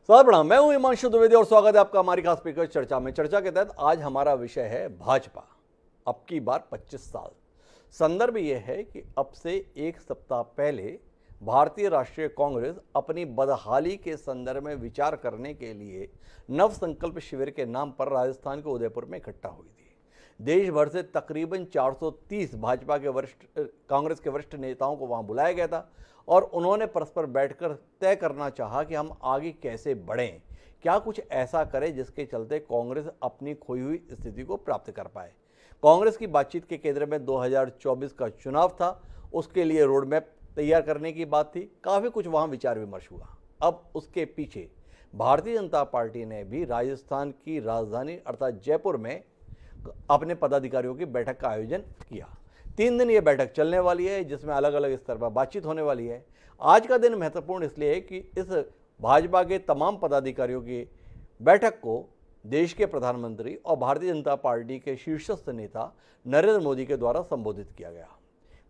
स्वागत प्रणाम। मैं हूं हिमांशु द्विवेदी और स्वागत है आपका हमारी खास स्पीकर चर्चा में। चर्चा के तहत आज हमारा विषय है भाजपा, अब की बार 25 साल। संदर्भ यह है कि अब से एक सप्ताह पहले भारतीय राष्ट्रीय कांग्रेस अपनी बदहाली के संदर्भ में विचार करने के लिए नव संकल्प शिविर के नाम पर राजस्थान के उदयपुर में इकट्ठा हुई थी। देश भर से तकरीबन 430 भाजपा के कांग्रेस के वरिष्ठ नेताओं को वहां बुलाया गया था और उन्होंने परस्पर बैठकर तय करना चाहा कि हम आगे कैसे बढ़ें, क्या कुछ ऐसा करें जिसके चलते कांग्रेस अपनी खोई हुई स्थिति को प्राप्त कर पाए। कांग्रेस की बातचीत के केंद्र में 2024 का चुनाव था, उसके लिए रोड मैप तैयार करने की बात थी। काफ़ी कुछ वहाँ विचार विमर्श हुआ। अब उसके पीछे भारतीय जनता पार्टी ने भी राजस्थान की राजधानी अर्थात जयपुर में अपने पदाधिकारियों की बैठक का आयोजन किया। 3 दिन ये बैठक चलने वाली है, जिसमें अलग अलग स्तर पर बातचीत होने वाली है। आज का दिन महत्वपूर्ण इसलिए है कि इस भाजपा के तमाम पदाधिकारियों की बैठक को देश के प्रधानमंत्री और भारतीय जनता पार्टी के शीर्षस्थ नेता नरेंद्र मोदी के द्वारा संबोधित किया गया।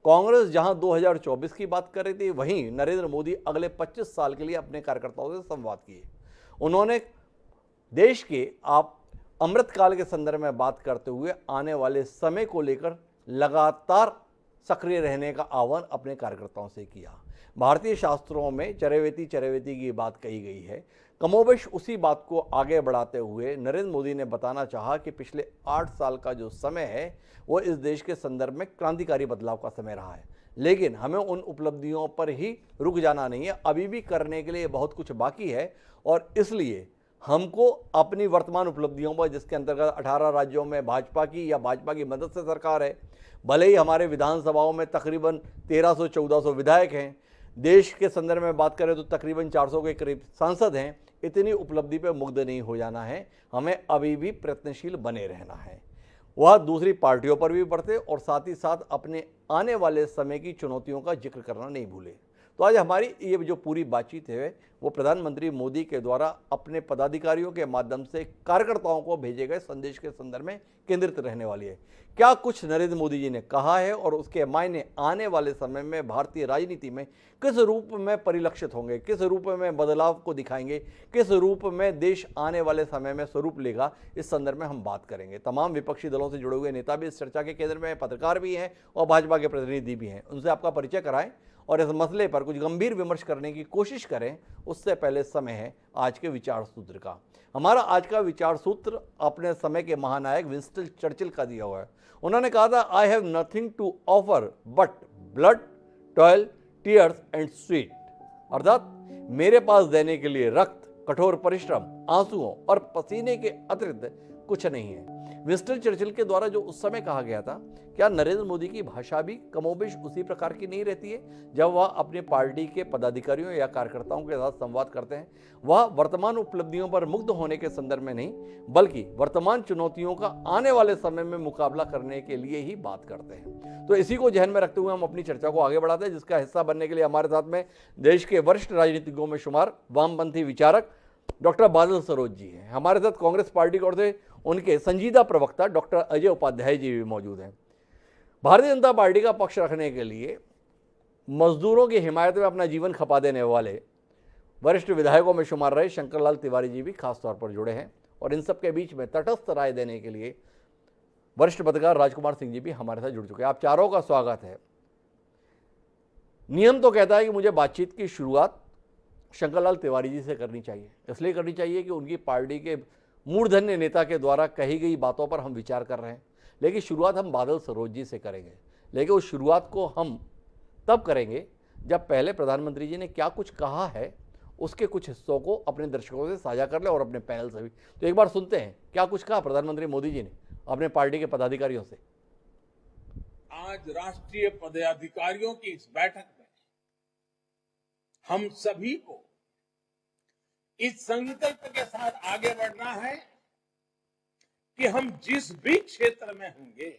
कांग्रेस जहां 2024 की बात कर रही थी, वहीं नरेंद्र मोदी अगले 25 साल के लिए अपने कार्यकर्ताओं से संवाद किए। उन्होंने देश के अमृतकाल के संदर्भ में बात करते हुए आने वाले समय को लेकर लगातार सक्रिय रहने का आह्वान अपने कार्यकर्ताओं से किया। भारतीय शास्त्रों में चरैवेति चरैवेति की बात कही गई है। कमोबेश उसी बात को आगे बढ़ाते हुए नरेंद्र मोदी ने बताना चाहा कि पिछले 8 साल का जो समय है वो इस देश के संदर्भ में क्रांतिकारी बदलाव का समय रहा है, लेकिन हमें उन उपलब्धियों पर ही रुक जाना नहीं है। अभी भी करने के लिए बहुत कुछ बाकी है और इसलिए हमको अपनी वर्तमान उपलब्धियों पर, जिसके अंतर्गत 18 राज्यों में भाजपा की या भाजपा की मदद से सरकार है, भले ही हमारे विधानसभाओं में तकरीबन 1300-1400 विधायक हैं, देश के संदर्भ में बात करें तो तकरीबन 400 के करीब सांसद हैं, इतनी उपलब्धि पर मुग्ध नहीं हो जाना है। हमें अभी भी प्रयत्नशील बने रहना है। वह दूसरी पार्टियों पर भी बढ़ते और साथ ही साथ अपने आने वाले समय की चुनौतियों का जिक्र करना नहीं भूले। तो आज हमारी ये जो पूरी बातचीत है वो प्रधानमंत्री मोदी के द्वारा अपने पदाधिकारियों के माध्यम से कार्यकर्ताओं को भेजे गए संदेश के संदर्भ में केंद्रित रहने वाली है। क्या कुछ नरेंद्र मोदी जी ने कहा है और उसके मायने आने वाले समय में भारतीय राजनीति में किस रूप में परिलक्षित होंगे, किस रूप में बदलाव को दिखाएंगे, किस रूप में देश आने वाले समय में स्वरूप लेगा, इस संदर्भ में हम बात करेंगे। तमाम विपक्षी दलों से जुड़े हुए नेता भी इस चर्चा के केंद्र में, पत्रकार भी हैं और भाजपा के प्रतिनिधि भी हैं। उनसे आपका परिचय कराएं और इस मसले पर कुछ गंभीर विमर्श करने की कोशिश करें। उससे पहले समय है आज के विचार सूत्र का। हमारा आज का विचार सूत्र अपने समय के महानायक विंस्टन चर्चिल का दिया हुआ है। उन्होंने कहा था, I have nothing to offer but blood, toil, tears and sweat. अर्थात मेरे पास देने के लिए रक्त, कठोर परिश्रम, आंसुओं और पसीने के अतिरिक्त कुछ नहीं है। विंस्टन चर्चिल के द्वारा जो उस समय कहा गया था, क्या नरेंद्र मोदी की भाषा भी कमोबेश उसी प्रकार की नहीं रहती है? जब वह अपनी पार्टी के पदाधिकारियों या कार्यकर्ताओं के साथ संवाद करते हैं, वह वर्तमान उपलब्धियों पर मुग्ध होने के संदर्भ में नहीं, बल्कि वर्तमान चुनौतियों का आने वाले समय में मुकाबला करने के लिए ही बात करते हैं। तो इसी को ध्यान में रखते हुए हम अपनी चर्चा को आगे बढ़ाते हैं, जिसका हिस्सा बनने के लिए हमारे साथ में देश के वरिष्ठ राजनीतिज्ञों में शुमार वामपंथी विचारक डॉक्टर बादल सरोज जी हैं। हमारे साथ कांग्रेस पार्टी की ओर से उनके संजीदा प्रवक्ता डॉक्टर अजय उपाध्याय जी भी मौजूद हैं। भारतीय जनता पार्टी का पक्ष रखने के लिए मजदूरों की हिमायत में अपना जीवन खपा देने वाले वरिष्ठ विधायकों में शुमार रहे शंकरलाल तिवारी जी भी खास तौर पर जुड़े हैं और इन सब के बीच में तटस्थ राय देने के लिए वरिष्ठ पत्रकार राजकुमार सिंह जी भी हमारे साथ जुड़ चुके हैं। आप चारों का स्वागत है। नियम तो कहता है कि मुझे बातचीत की शुरुआत शंकरलाल तिवारी जी से करनी चाहिए, इसलिए करनी चाहिए कि उनकी पार्टी के मूर्धन्य नेता के द्वारा कही गई बातों पर हम विचार कर रहे हैं, लेकिन शुरुआत हम बादल सरोज जी से करेंगे। लेकिन उस शुरुआत को हम तब करेंगे जब पहले प्रधानमंत्री जी ने क्या कुछ कहा है उसके कुछ हिस्सों को अपने दर्शकों से साझा कर ले और अपने पैनल से भी। तो एक बार सुनते हैं क्या कुछ कहा प्रधानमंत्री मोदी जी ने अपने पार्टी के पदाधिकारियों से। आज राष्ट्रीय पदाधिकारियों की इस बैठक में हम सभी को इस संकल्प के साथ आगे बढ़ना है कि हम जिस भी क्षेत्र में होंगे,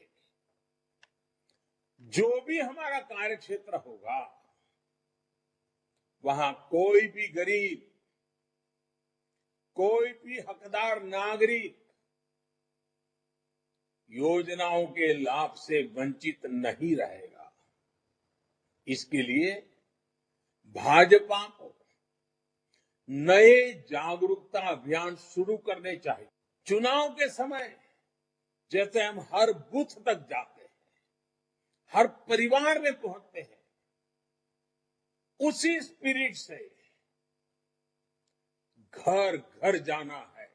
जो भी हमारा कार्य क्षेत्र होगा, वहां कोई भी गरीब, कोई भी हकदार नागरिक योजनाओं के लाभ से वंचित नहीं रहेगा। इसके लिए भाजपा को नए जागरूकता अभियान शुरू करने चाहिए। चुनाव के समय जैसे हम हर बूथ तक जाते हैं, हर परिवार में पहुंचते हैं, उसी स्पिरिट से घर घर जाना है,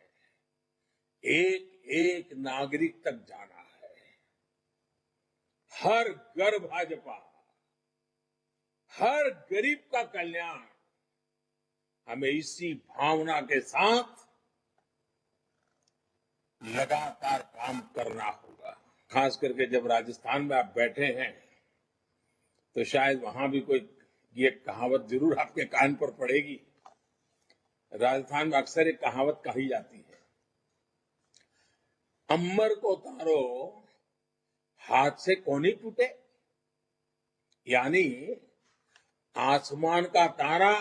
एक एक नागरिक तक जाना है। हर घर भाजपा, हर गरीब का कल्याण, हमें इसी भावना के साथ लगातार काम करना होगा। खास करके जब राजस्थान में आप बैठे हैं तो शायद वहां भी कोई ये कहावत जरूर आपके कान पर पड़ेगी। राजस्थान में अक्सर एक कहावत कही जाती है, अम्बर को तारो हाथ से कोनी टूटे, यानी आसमान का तारा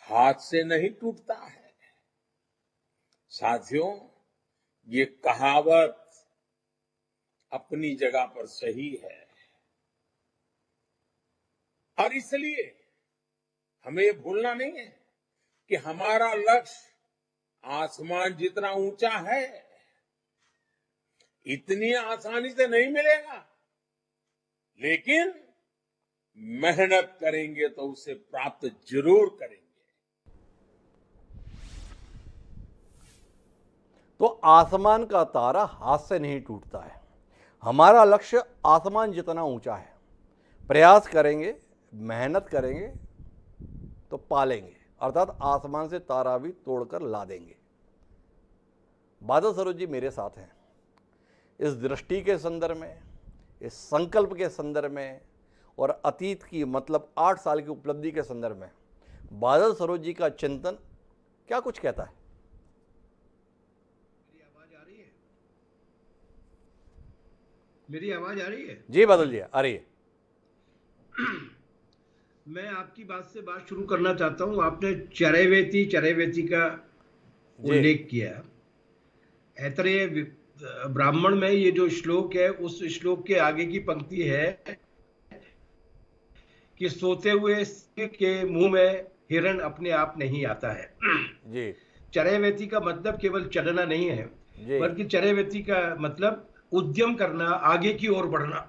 हाथ से नहीं टूटता है। साथियों, ये कहावत अपनी जगह पर सही है और इसलिए हमें ये भूलना नहीं है कि हमारा लक्ष्य आसमान जितना ऊंचा है, इतनी आसानी से नहीं मिलेगा, लेकिन मेहनत करेंगे तो उसे प्राप्त जरूर करेंगे। तो आसमान का तारा हाथ से नहीं टूटता है। हमारा लक्ष्य आसमान जितना ऊंचा है। प्रयास करेंगे, मेहनत करेंगे तो पालेंगे, अर्थात आसमान से तारा भी तोड़कर ला देंगे। बादल सरोज जी मेरे साथ हैं। इस दृष्टि के संदर्भ में, इस संकल्प के संदर्भ में और अतीत की मतलब 8 साल की उपलब्धि के संदर्भ में बादल सरोज जी का चिंतन क्या कुछ कहता है? मेरी आवाज आ रही है? जी बादल जी, आ रही है। मैं आपकी बात से बात शुरू करना चाहता हूं। आपने चरैवेति का उल्लेख किया। ऐतरेय ब्राह्मण में ये जो श्लोक है, उस श्लोक के आगे की पंक्ति है कि सोते हुए के मुंह में हिरण अपने आप नहीं आता है। जी। चरैवेति का मतलब केवल चलना नहीं है, बल्कि चरैवेति का मतलब उद्यम करना, आगे की ओर बढ़ना,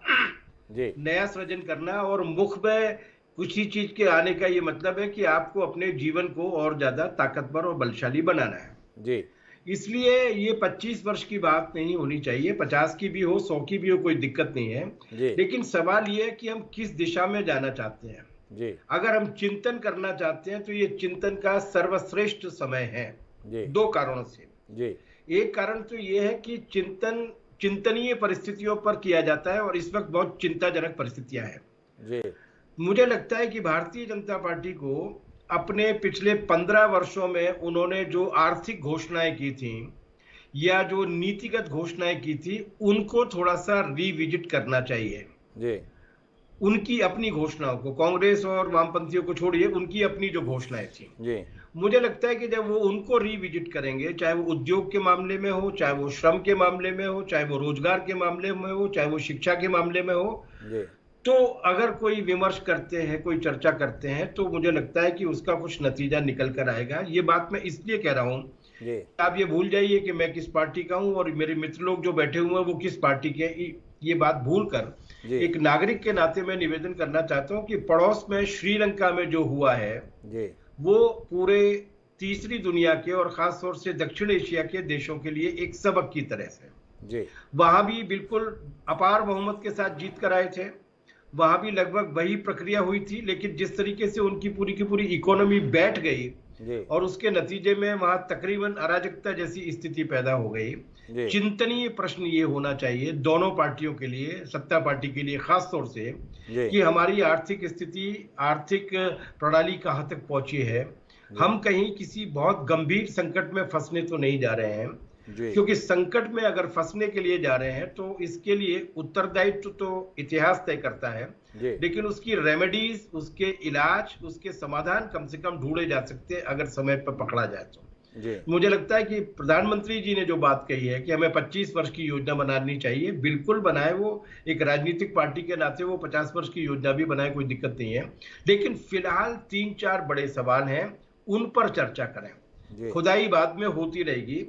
जी। नया सृजन करना। और मुख में किसी चीज के आने का ये मतलब है कि आपको अपने जीवन को और ज्यादा ताकतवर और बलशाली बनाना है। जी। इसलिए ये 25 वर्ष की बात नहीं होनी चाहिए, 50 की भी हो, 100 की भी हो, कोई दिक्कत नहीं है। लेकिन सवाल ये है कि हम किस दिशा में जाना चाहते हैं। जी। अगर हम चिंतन करना चाहते हैं तो ये चिंतन का सर्वश्रेष्ठ समय है। जी। 2 कारणों से। जी। एक कारण तो ये है कि चिंतनीय परिस्थितियों पर किया जाता है और इस वक्त बहुत चिंताजनक परिस्थितियां हैं। जी। मुझे लगता है कि भारतीय जनता पार्टी को अपने पिछले 15 वर्षों में उन्होंने जो आर्थिक घोषणाएं की थी या जो नीतिगत घोषणाएं की थी, उनको थोड़ा सा रिविजिट करना चाहिए। जी। उनकी अपनी घोषणाओं को, कांग्रेस और वामपंथियों को छोड़िए, उनकी अपनी जो घोषणाएं थी, जी, मुझे लगता है कि जब वो उनको रिविजिट करेंगे, चाहे वो उद्योग के मामले में हो, चाहे वो श्रम के मामले में हो, चाहे वो रोजगार के मामले में हो, चाहे वो शिक्षा के मामले में हो, जी, तो अगर कोई विमर्श करते हैं, कोई चर्चा करते हैं, तो मुझे लगता है कि उसका कुछ नतीजा निकल कर आएगा। ये बात मैं इसलिए कह रहा हूं, आप ये भूल जाइए कि मैं किस पार्टी का हूं और मेरे मित्र लोग जो बैठे हुए हैं वो किस पार्टी के, ये बात भूलकर एक नागरिक के नाते मैं निवेदन करना चाहता हूं कि पड़ोस में श्रीलंका में जो हुआ है वो पूरे तीसरी दुनिया के और खास तौर से दक्षिण एशिया के देशों के लिए एक सबक की तरह से। वहां भी बिल्कुल अपार बहुमत के साथ जीत कर आए थे, वहां भी लगभग वही प्रक्रिया हुई थी, लेकिन जिस तरीके से उनकी पूरी की पूरी इकोनॉमी बैठ गई और उसके नतीजे में वहां तकरीबन अराजकता जैसी स्थिति पैदा हो गई। चिंतनीय प्रश्न ये होना चाहिए दोनों पार्टियों के लिए, सत्ता पार्टी के लिए खास तौर से, कि हमारी आर्थिक स्थिति, आर्थिक प्रणाली कहां तक पहुंची है। हम कहीं किसी बहुत गंभीर संकट में फंसने तो नहीं जा रहे हैं, क्योंकि संकट में अगर फंसने के लिए जा रहे हैं तो इसके लिए उत्तरदायित्व तो इतिहास तय करता है, लेकिन उसकी रेमेडीज, उसके इलाज, उसके समाधान कम से कम ढूंढे जा सकते हैं अगर समय पर पकड़ा जाए तो। मुझे लगता है कि प्रधानमंत्री जी ने जो बात कही है कि हमें 25 वर्ष की योजना बनानी चाहिए, बिल्कुल बनाए। वो एक राजनीतिक पार्टी के नाते वो 50 वर्ष की योजना भी बनाए, कोई दिक्कत नहीं है। लेकिन फिलहाल 3-4 बड़े सवाल हैं, उन पर चर्चा करें। खुदाई बाद में होती रहेगी।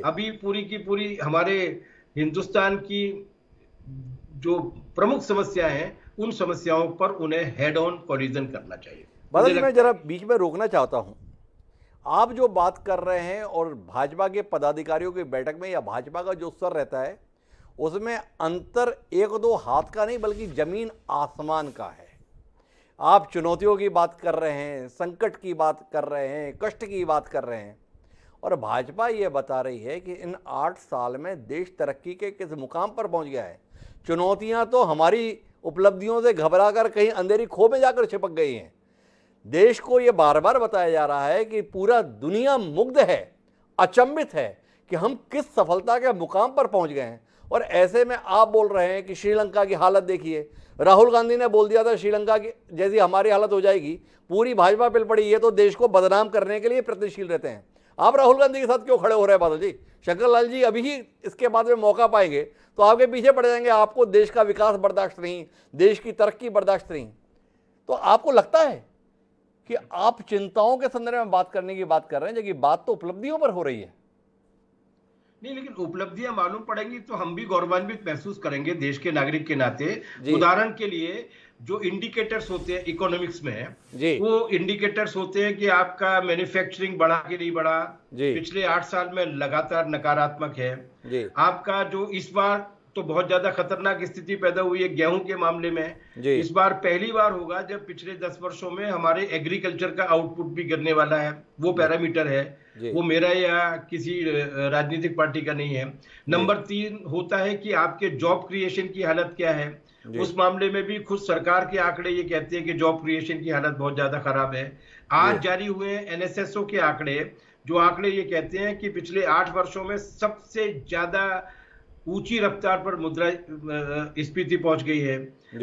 अभी पूरी की पूरी हमारे हिंदुस्तान की जो प्रमुख समस्या हैं, उन समस्याओं पर उन्हें हेड ऑन कोलिजन करना चाहिए। बादल जी, मैं जरा बीच में रोकना चाहता हूं। आप जो बात कर रहे हैं और भाजपा के पदाधिकारियों की बैठक में या भाजपा का जो स्तर रहता है उसमें अंतर एक दो हाथ का नहीं बल्कि जमीन आसमान का है। आप चुनौतियों की बात कर रहे हैं, संकट की बात कर रहे हैं, कष्ट की बात कर रहे हैं, और भाजपा ये बता रही है कि इन 8 साल में देश तरक्की के किस मुकाम पर पहुंच गया है। चुनौतियां तो हमारी उपलब्धियों से घबरा कर कहीं अंधेरी खो में जाकर छिपक गई हैं। देश को ये बार बार बताया जा रहा है कि पूरा दुनिया मुग्ध है, अचंभित है कि हम किस सफलता के मुकाम पर पहुंच गए हैं। और ऐसे में आप बोल रहे हैं कि श्रीलंका की हालत देखिए। राहुल गांधी ने बोल दिया था श्रीलंका की जैसी हमारी हालत हो जाएगी। पूरी भाजपा पिल पड़ी है तो देश को बदनाम करने के लिए प्रयत्नशील रहते हैं। आप राहुल गांधी के साथ क्यों खड़े हो रहे हैं बादल जी? शंकर लाल जी अभी ही इसके बाद में मौका पाएंगे तो आपके पीछे पड़ जाएंगे। आपको देश का विकास बर्दाश्त नहीं, देश की तरक्की बर्दाश्त नहीं। तो आपको लगता है कि आप चिंताओं के संदर्भ में बात करने की बात कर रहे हैं, जबकि बात तो उपलब्धियों पर हो रही है। नहीं, लेकिन उपलब्धियां मालूम पड़ेंगी तो हम भी गौरवान्वित महसूस करेंगे देश के नागरिक के नाते। उदाहरण के लिए जो इंडिकेटर्स होते हैं इकोनॉमिक्स में, वो इंडिकेटर्स होते हैं कि आपका मैन्युफैक्चरिंग बढ़ा कि नहीं बढ़ा, पिछले 8 साल में लगातार नकारात्मक है। आपका जो इस बार तो बहुत ज्यादा खतरनाक स्थिति पैदा हुई है गेहूं के मामले में। इस बार पहली बार होगा जब पिछले 10 वर्षों में हमारे एग्रीकल्चर का आउटपुट भी गिरने वाला है। वो पैरामीटर है, वो मेरा या किसी राजनीतिक पार्टी का नहीं है। नंबर 3 होता है कि आपके जॉब क्रिएशन की हालत क्या है। उस मामले में भी खुद सरकार के आंकड़े ये कहते हैं कि जॉब क्रिएशन की हालत बहुत ज्यादा खराब है। आज जारी हुए एनएसएसओ के आंकड़े, जो आंकड़े ये कहते हैं कि पिछले 8 वर्षों में सबसे ज्यादा ऊंची रफ्तार पर मुद्रास्फीति पहुंच गई है।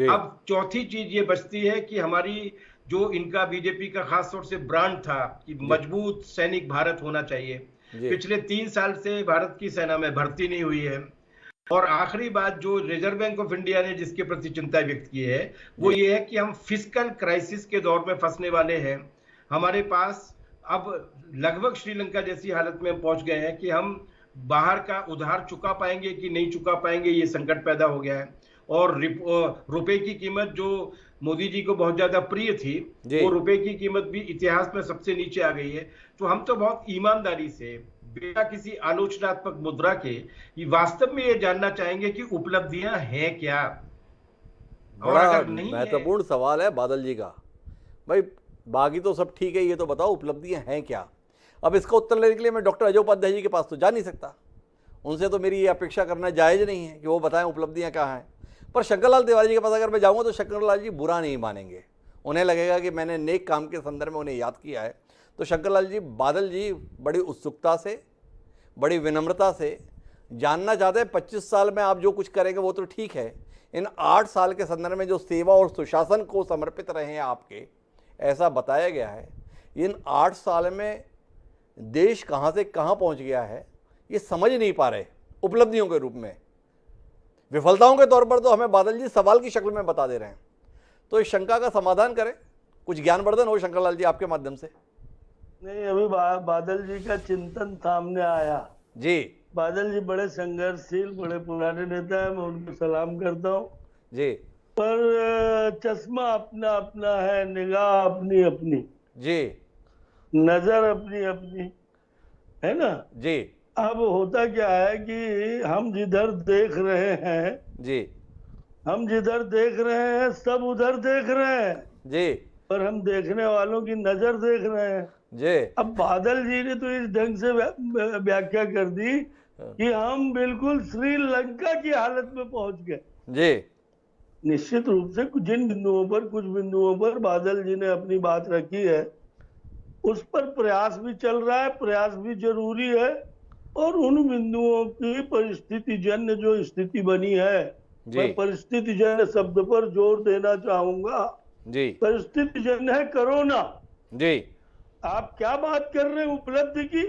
अब चौथी चीज ये बचती है कि हमारी जो इनका बीजेपी का खास तौर से ब्रांड था कि मजबूत सैनिक भारत होना चाहिए, पिछले 3 साल से भारत की सेना में भर्ती नहीं हुई है। और आखिरी बात जो रिजर्व बैंक ऑफ इंडिया ने जिसके प्रति चिंता व्यक्त की है वो ये है कि हम फिस्कल क्राइसिस के दौर में फंसने वाले हैं। हमारे पास अब लगभग श्रीलंका जैसी हालत में पहुंच गए हैं कि हम बाहर का उधार चुका पाएंगे कि नहीं चुका पाएंगे, ये संकट पैदा हो गया है। और रुपए की कीमत जो मोदी जी को बहुत ज्यादा प्रिय थी, वो रुपए की कीमत भी इतिहास में सबसे नीचे आ गई है। तो हम तो बहुत ईमानदारी से बिना किसी आलोचनात्मक मुद्रा के वास्तव में ये जानना चाहेंगे कि उपलब्धियां हैं क्या। और अगर नहीं, महत्वपूर्ण सवाल है बादल जी का। भाई बाकी तो सब ठीक है, ये तो बताओ उपलब्धियां हैं क्या। अब इसका उत्तर लेने के लिए मैं डॉक्टर अजय उपाध्याय जी के पास तो जा नहीं सकता। उनसे तो मेरी ये अपेक्षा करना जायज़ नहीं है कि वो बताएं उपलब्धियां क्या हैं। पर शंकरलाल तिवारी जी के पास अगर मैं जाऊंगा तो शंकरलाल जी बुरा नहीं मानेंगे। उन्हें लगेगा कि मैंने नेक काम के संदर्भ में उन्हें याद किया है। तो शंकरलाल जी, बादल जी बड़ी उत्सुकता से, बड़ी विनम्रता से जानना चाहते हैं 25 साल में आप जो कुछ करेंगे वो तो ठीक है, इन 8 साल के संदर्भ में जो सेवा और सुशासन को समर्पित रहे हैं आपके, ऐसा बताया गया है। इन 8 साल में देश कहाँ से कहाँ पहुँच गया है ये समझ नहीं पा रहे उपलब्धियों के रूप में। विफलताओं के तौर पर तो हमें बादल जी सवाल की शक्ल में बता दे रहे हैं। तो इस शंका का समाधान करें, कुछ ज्ञानवर्धन हो शंकरलाल जी आपके माध्यम से। नहीं, अभी बादल जी का चिंतन सामने आया जी। बादल जी बड़े संघर्षशील, बड़े पुराने नेता है, मैं उनको सलाम करता हूँ जी। पर चश्मा अपना अपना है, निगाह अपनी अपनी जी, नजर अपनी अपनी है ना जी। अब होता क्या है कि हम जिधर देख रहे हैं जी, हम जिधर देख रहे हैं सब उधर देख रहे हैं जी, पर हम देखने वालों की नजर देख रहे हैं जी। अब बादल जी ने तो इस ढंग से व्याख्या कर दी कि हम बिल्कुल श्रीलंका की हालत में पहुंच गए। जी। निश्चित रूप से कुछ बिंदुओं पर बादल जी ने अपनी बात रखी है, उस पर प्रयास भी चल रहा है, प्रयास भी जरूरी है। और उन बिंदुओं की परिस्थिति जन्य जो स्थिति बनी है, मैं परिस्थिति जन्य शब्द पर जोर देना चाहूंगा। जी। परिस्थिति जन्य है कोरोना। जी। आप क्या बात कर रहे हैं उपलब्धि की?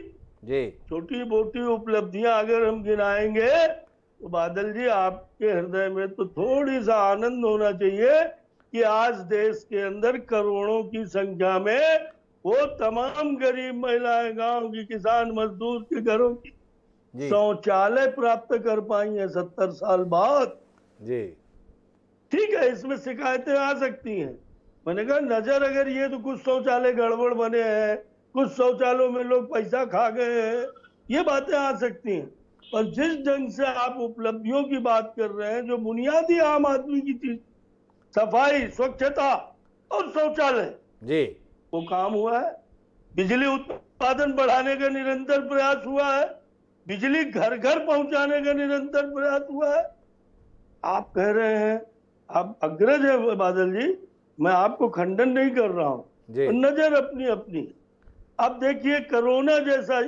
जी। छोटी मोटी उपलब्धियां अगर हम गिनाएंगे तो बादल जी आपके हृदय में तो थोड़ी सा आनंद होना चाहिए कि आज देश के अंदर करोड़ों की संख्या में वो तमाम गरीब महिलाएं, गांव की किसान मजदूर के घरों की जी शौचालय प्राप्त कर पाई है 70 साल बाद। जी ठीक है, इसमें शिकायतें आ सकती हैं। मैंने कहा नजर अगर ये तो कुछ शौचालय गड़बड़ बने हैं, कुछ शौचालयों में लोग पैसा खा गए हैं, ये बातें आ सकती हैं। पर जिस ढंग से आप उपलब्धियों की बात कर रहे हैं, जो बुनियादी आम आदमी की चीज, सफाई, स्वच्छता और शौचालय, जी वो काम हुआ है। बिजली उत्पादन बढ़ाने का निरंतर प्रयास हुआ है। बिजली घर घर पहुंचाने का निरंतर प्रयास हुआ है। आप कह रहे हैं, आप अग्रज है बादल जी, मैं आपको खंडन नहीं कर रहा जी हूं, नजर अपनी अपनी। अब देखिए कोरोना जैसा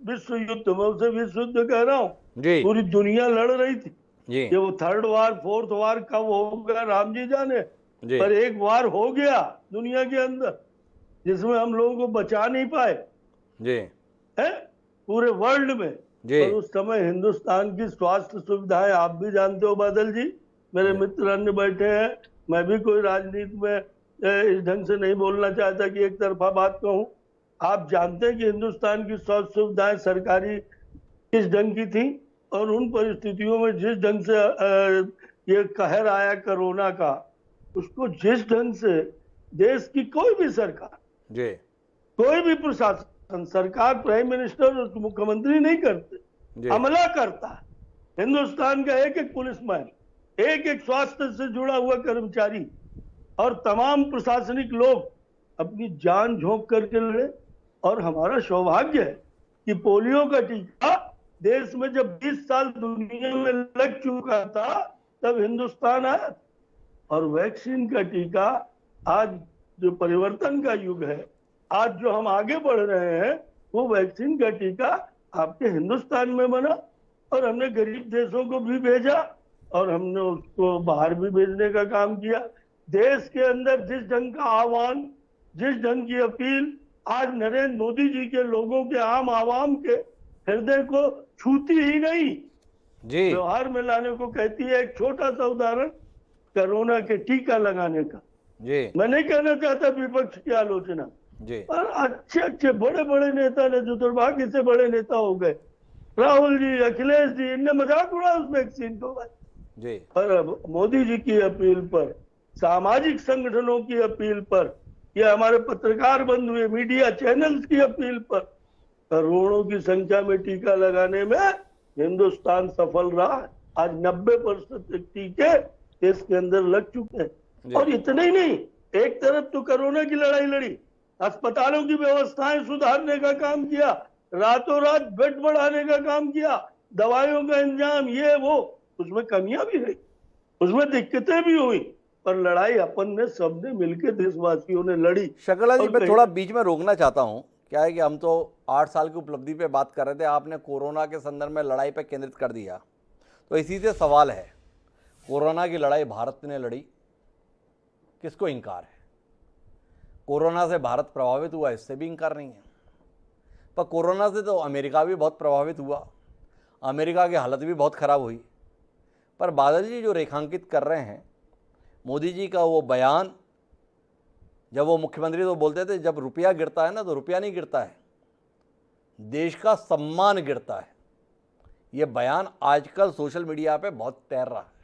विश्व युद्ध, मैं उसे विश्व युद्ध कह रहा हूं, जी पूरी दुनिया लड़ रही थी। जी ये वो थर्ड वार फोर्थ वार कब होगा राम जी जाने, जी पर एक वार हो गया दुनिया के अंदर जिसमें हम लोगों को बचा नहीं पाए जी है पूरे वर्ल्ड में। जी पर उस समय हिंदुस्तान की स्वास्थ्य सुविधाएं आप भी जानते हो बादल जी, मेरे मित्र अन्य बैठे हैं, मैं भी कोई राजनीति में इस ढंग से नहीं बोलना चाहता कि एक तरफा बात कहूं। आप जानते हैं कि हिंदुस्तान की स्वास्थ्य सुविधाएं सरकारी किस ढंग की थी, और उन परिस्थितियों में जिस ढंग से ये कहर आया कोरोना का, उसको जिस ढंग से देश की कोई भी सरकार, जी कोई भी प्रशासन, सरकार, प्राइम मिनिस्टर और मुख्यमंत्री नहीं करते, जी अमला करता है। हिंदुस्तान का एक एक पुलिसमैन, एक एक स्वास्थ्य से जुड़ा हुआ कर्मचारी और तमाम प्रशासनिक लोग अपनी जान झोंक करके लड़े। और हमारा सौभाग्य है कि पोलियो का टीका देश में जब 20 साल दुनिया में लग चुका था, तब हिंदुस्तान आया। और वैक्सीन का टीका, आज जो परिवर्तन का युग है, आज जो हम आगे बढ़ रहे हैं, वो वैक्सीन का टीका आपके हिंदुस्तान में बना। और हमने गरीब देशों को भी भेजा और हमने उसको बाहर भी भेजने का काम किया। देश के अंदर जिस ढंग का आह्वान, जिस ढंग की अपील आज नरेंद्र मोदी जी के लोगों के, आम आवाम के हृदय को छूती ही नहीं, जी व्यवहार में लाने को कहती है। एक छोटा सा उदाहरण कोरोना के टीका लगाने का, जी मैं नहीं कहना चाहता विपक्ष की आलोचना, जी पर अच्छे अच्छे बड़े बड़े नेता ने, जो दुर्भाग्य से बड़े नेता हो गए, राहुल जी, अखिलेश जी, इनने मजाक उड़ा उस वैक्सीन को। जी पर अब मोदी जी की अपील पर, सामाजिक संगठनों की अपील पर, या हमारे पत्रकार बंधु, मीडिया चैनल्स की अपील पर, करोड़ों की संख्या में टीका लगाने में हिंदुस्तान सफल रहा। आज 90% टीके देश के अंदर लग चुके हैं। और इतना ही नहीं, एक तरफ तो कोरोना की लड़ाई लड़ी, अस्पतालों की व्यवस्थाएं सुधारने का काम किया, रातों रात बेड बढ़ाने का काम किया, दवाइयों का इंतजाम, ये वो, उसमें कमियां भी रही, उसमें दिक्कतें भी हुई, पर लड़ाई अपन ने, सबने मिलकर देशवासियों ने लड़ी। शकला जी, मैं थोड़ा बीच में रोकना चाहता हूं। क्या है कि हम तो 8 साल की उपलब्धि पे बात कर रहे थे, आपने कोरोना के संदर्भ में लड़ाई पे केंद्रित कर दिया। तो इसी से सवाल है, कोरोना की लड़ाई भारत ने लड़ी, किसको इनकार है? कोरोना से भारत प्रभावित हुआ, इससे भी इनकार नहीं है। पर कोरोना से तो अमेरिका भी बहुत प्रभावित हुआ, अमेरिका की हालत भी बहुत ख़राब हुई। पर बादल जी जो रेखांकित कर रहे हैं, मोदी जी का वो बयान, जब वो मुख्यमंत्री तो बोलते थे जब रुपया गिरता है ना, तो रुपया नहीं गिरता है, देश का सम्मान गिरता है। ये बयान आजकल सोशल मीडिया पे बहुत तैर रहा है।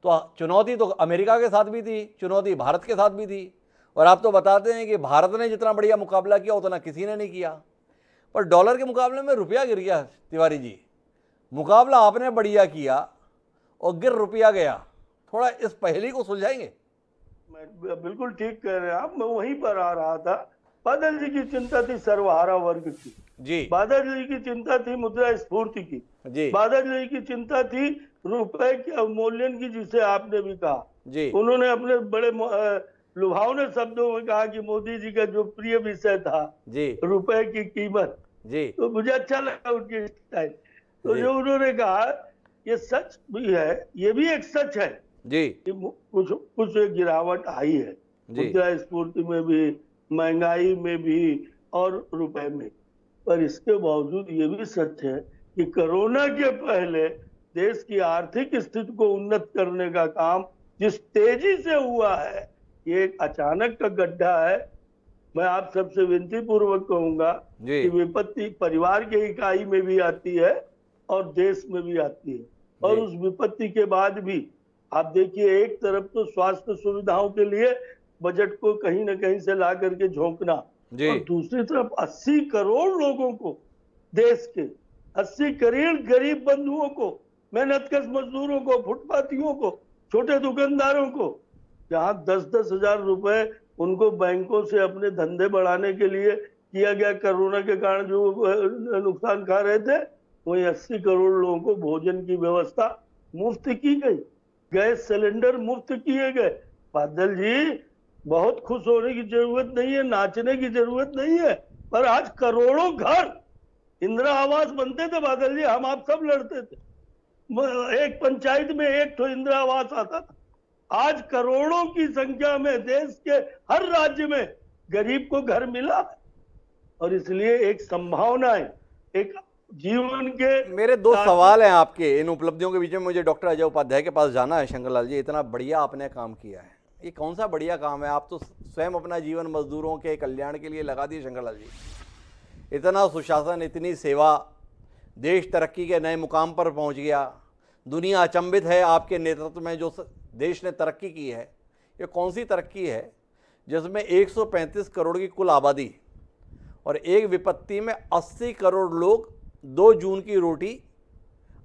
तो चुनौती तो अमेरिका के साथ भी थी, चुनौती भारत के साथ भी थी। और आप तो बताते हैं कि भारत ने जितना बढ़िया मुकाबला किया उतना किसी ने नहीं किया। पर डॉलर के मुकाबले में रुपया गिर गया। तिवारी जी, मुकाबला आपने बढ़िया किया और गिर रुपया गया, थोड़ा इस पहेली को सुलझाएंगे? मैं बिल्कुल ठीक कह रहे हैं आप, मैं वहीं पर आ रहा था। बादल जी की चिंता थी सर्वहारा वर्ग की जी, बादल जी की चिंता थी मुद्रास्फीति की जी, बादल जी की चिंता थी रुपए के अवमूल्यन की, जिसे आपने भी कहा जी, उन्होंने अपने बड़े लुभावने शब्दों में कहा कि मोदी जी का जो प्रिय विषय था जी, रुपए की कीमत, जी, तो मुझे अच्छा लगा उनकी स्टाइल। तो जो उन्होंने कहा, ये सच भी है, ये भी एक सच है जी, कि कुछ गिरावट आई है मुद्रास्फीति में भी, महंगाई में भी और रुपए में। पर इसके बावजूद ये भी सच है कि कोरोना के पहले देश की आर्थिक स्थिति को उन्नत करने का काम जिस तेजी से हुआ है, ये एक अचानक का गड्ढा है मैं आप सबसे विनती पूर्वक कहूंगा कि विपत्ति परिवार के इकाई में भी आती है और देश में भी आती है, और उस विपत्ति के बाद भी आप देखिए, एक तरफ तो स्वास्थ्य सुविधाओं के लिए बजट को कहीं न कहीं से ला करके झोंकना, और दूसरी तरफ 80 करोड़ लोगों को, देश के 80 करोड़ गरीब बंधुओं को, मेहनतकश मजदूरों को, फुटपाथियों को, छोटे दुकानदारों को, जहां 10-10 हजार रुपए उनको बैंकों से अपने धंधे बढ़ाने के लिए किया गया, कोरोना के कारण जो नुकसान खा रहे थे, वही 80 करोड़ लोगों को भोजन की व्यवस्था मुफ्त की गई, गैस सिलेंडर मुफ्त किए गए। बादल जी, बहुत खुश होने की जरूरत नहीं है, नाचने की जरूरत नहीं है, पर आज करोड़ों घर इंदिरा आवास बनते थे बादल जी, हम आप सब लड़ते थे, एक पंचायत में एक तो इंदिरा आवास आता था। आज करोड़ों की संख्या में देश के हर राज्य में गरीब को घर मिला, और इसलिए एक संभावना है, एक जीवन के। मेरे दो सवाल हैं आपके इन उपलब्धियों के बीच में। मुझे डॉक्टर अजय उपाध्याय के पास जाना है। शंकरलाल जी, इतना बढ़िया आपने काम किया है, ये कौन सा बढ़िया काम है? आप तो स्वयं अपना जीवन मजदूरों के कल्याण के लिए लगा दिए शंकरलाल जी। इतना सुशासन, इतनी सेवा, देश तरक्की के नए मुकाम पर पहुंच गया। दुनिया अचंभित है आपके नेतृत्व में जो देश ने तरक्की की है। ये कौन सी तरक्की है जिसमें 135 करोड़ की कुल आबादी और एक विपत्ति में 80 करोड़ लोग 2 जून की रोटी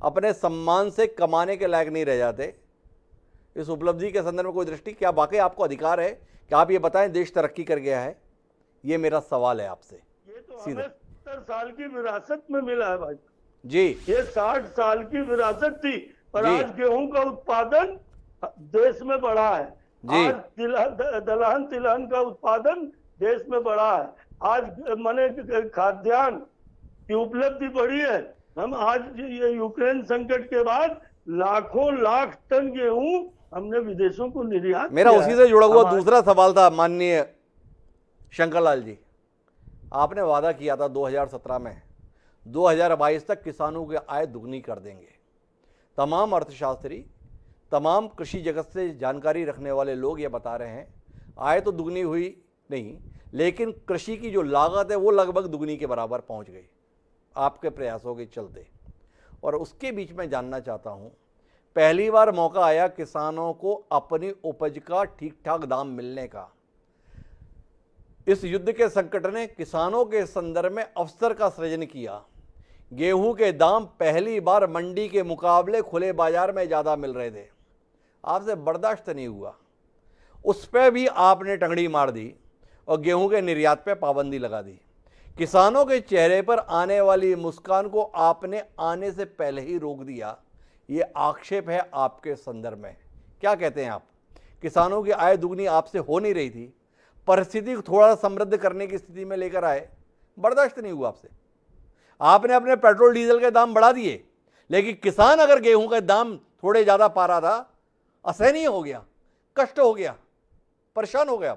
अपने सम्मान से कमाने के लायक नहीं रह जाते? इस उपलब्धि के संदर्भ में कोई दृष्टि, क्या वाकई आपको अधिकार है कि आप ये बताएं देश तरक्की कर गया है? ये मेरा सवाल है आपसे। ये तो हमें 70 साल की विरासत में मिला है भाई जी। ये 60 साल की विरासत थी, पर आज गेहूं का उत्पादन देश में बढ़ा है। आज दलहन तिलहन का उत्पादन देश में बढ़ा है। आज माने खाद्यान्न की उपलब्धि बढ़ी है। हम आज ये यूक्रेन संकट के बाद लाखों लाख टन गेहूं हमने विदेशों को निर्यात। मेरा उसी से जुड़ा हुआ दूसरा सवाल था माननीय शंकरलाल जी। आपने वादा किया था 2017 में 2022 तक किसानों की आय दुगनी कर देंगे। तमाम अर्थशास्त्री, तमाम कृषि जगत से जानकारी रखने वाले लोग ये बता रहे हैं आय तो दुगनी हुई नहीं, लेकिन कृषि की जो लागत है वो लगभग दुगनी के बराबर पहुंच गई आपके प्रयासों के चलते। और उसके बीच में जानना चाहता हूं, पहली बार मौका आया किसानों को अपनी उपज का ठीक ठाक दाम मिलने का। इस युद्ध के संकट ने किसानों के संदर्भ में अवसर का सृजन किया। गेहूं के दाम पहली बार मंडी के मुकाबले खुले बाजार में ज़्यादा मिल रहे थे, आपसे बर्दाश्त नहीं हुआ। उस पर भी आपने टंगड़ी मार दी और गेहूं के निर्यात पर पाबंदी लगा दी। किसानों के चेहरे पर आने वाली मुस्कान को आपने आने से पहले ही रोक दिया। ये आक्षेप है आपके संदर्भ में, क्या कहते हैं आप? किसानों की आय दुगनी आपसे हो नहीं रही थी, परिस्थिति को थोड़ा समृद्ध करने की स्थिति में लेकर आए, बर्दाश्त नहीं हुआ आपसे। आपने अपने पेट्रोल डीजल के दाम बढ़ा दिए, लेकिन किसान अगर गेहूं का दाम थोड़े ज़्यादा पा रहा था, असहनीय हो गया, कष्ट हो गया, परेशान हो गया।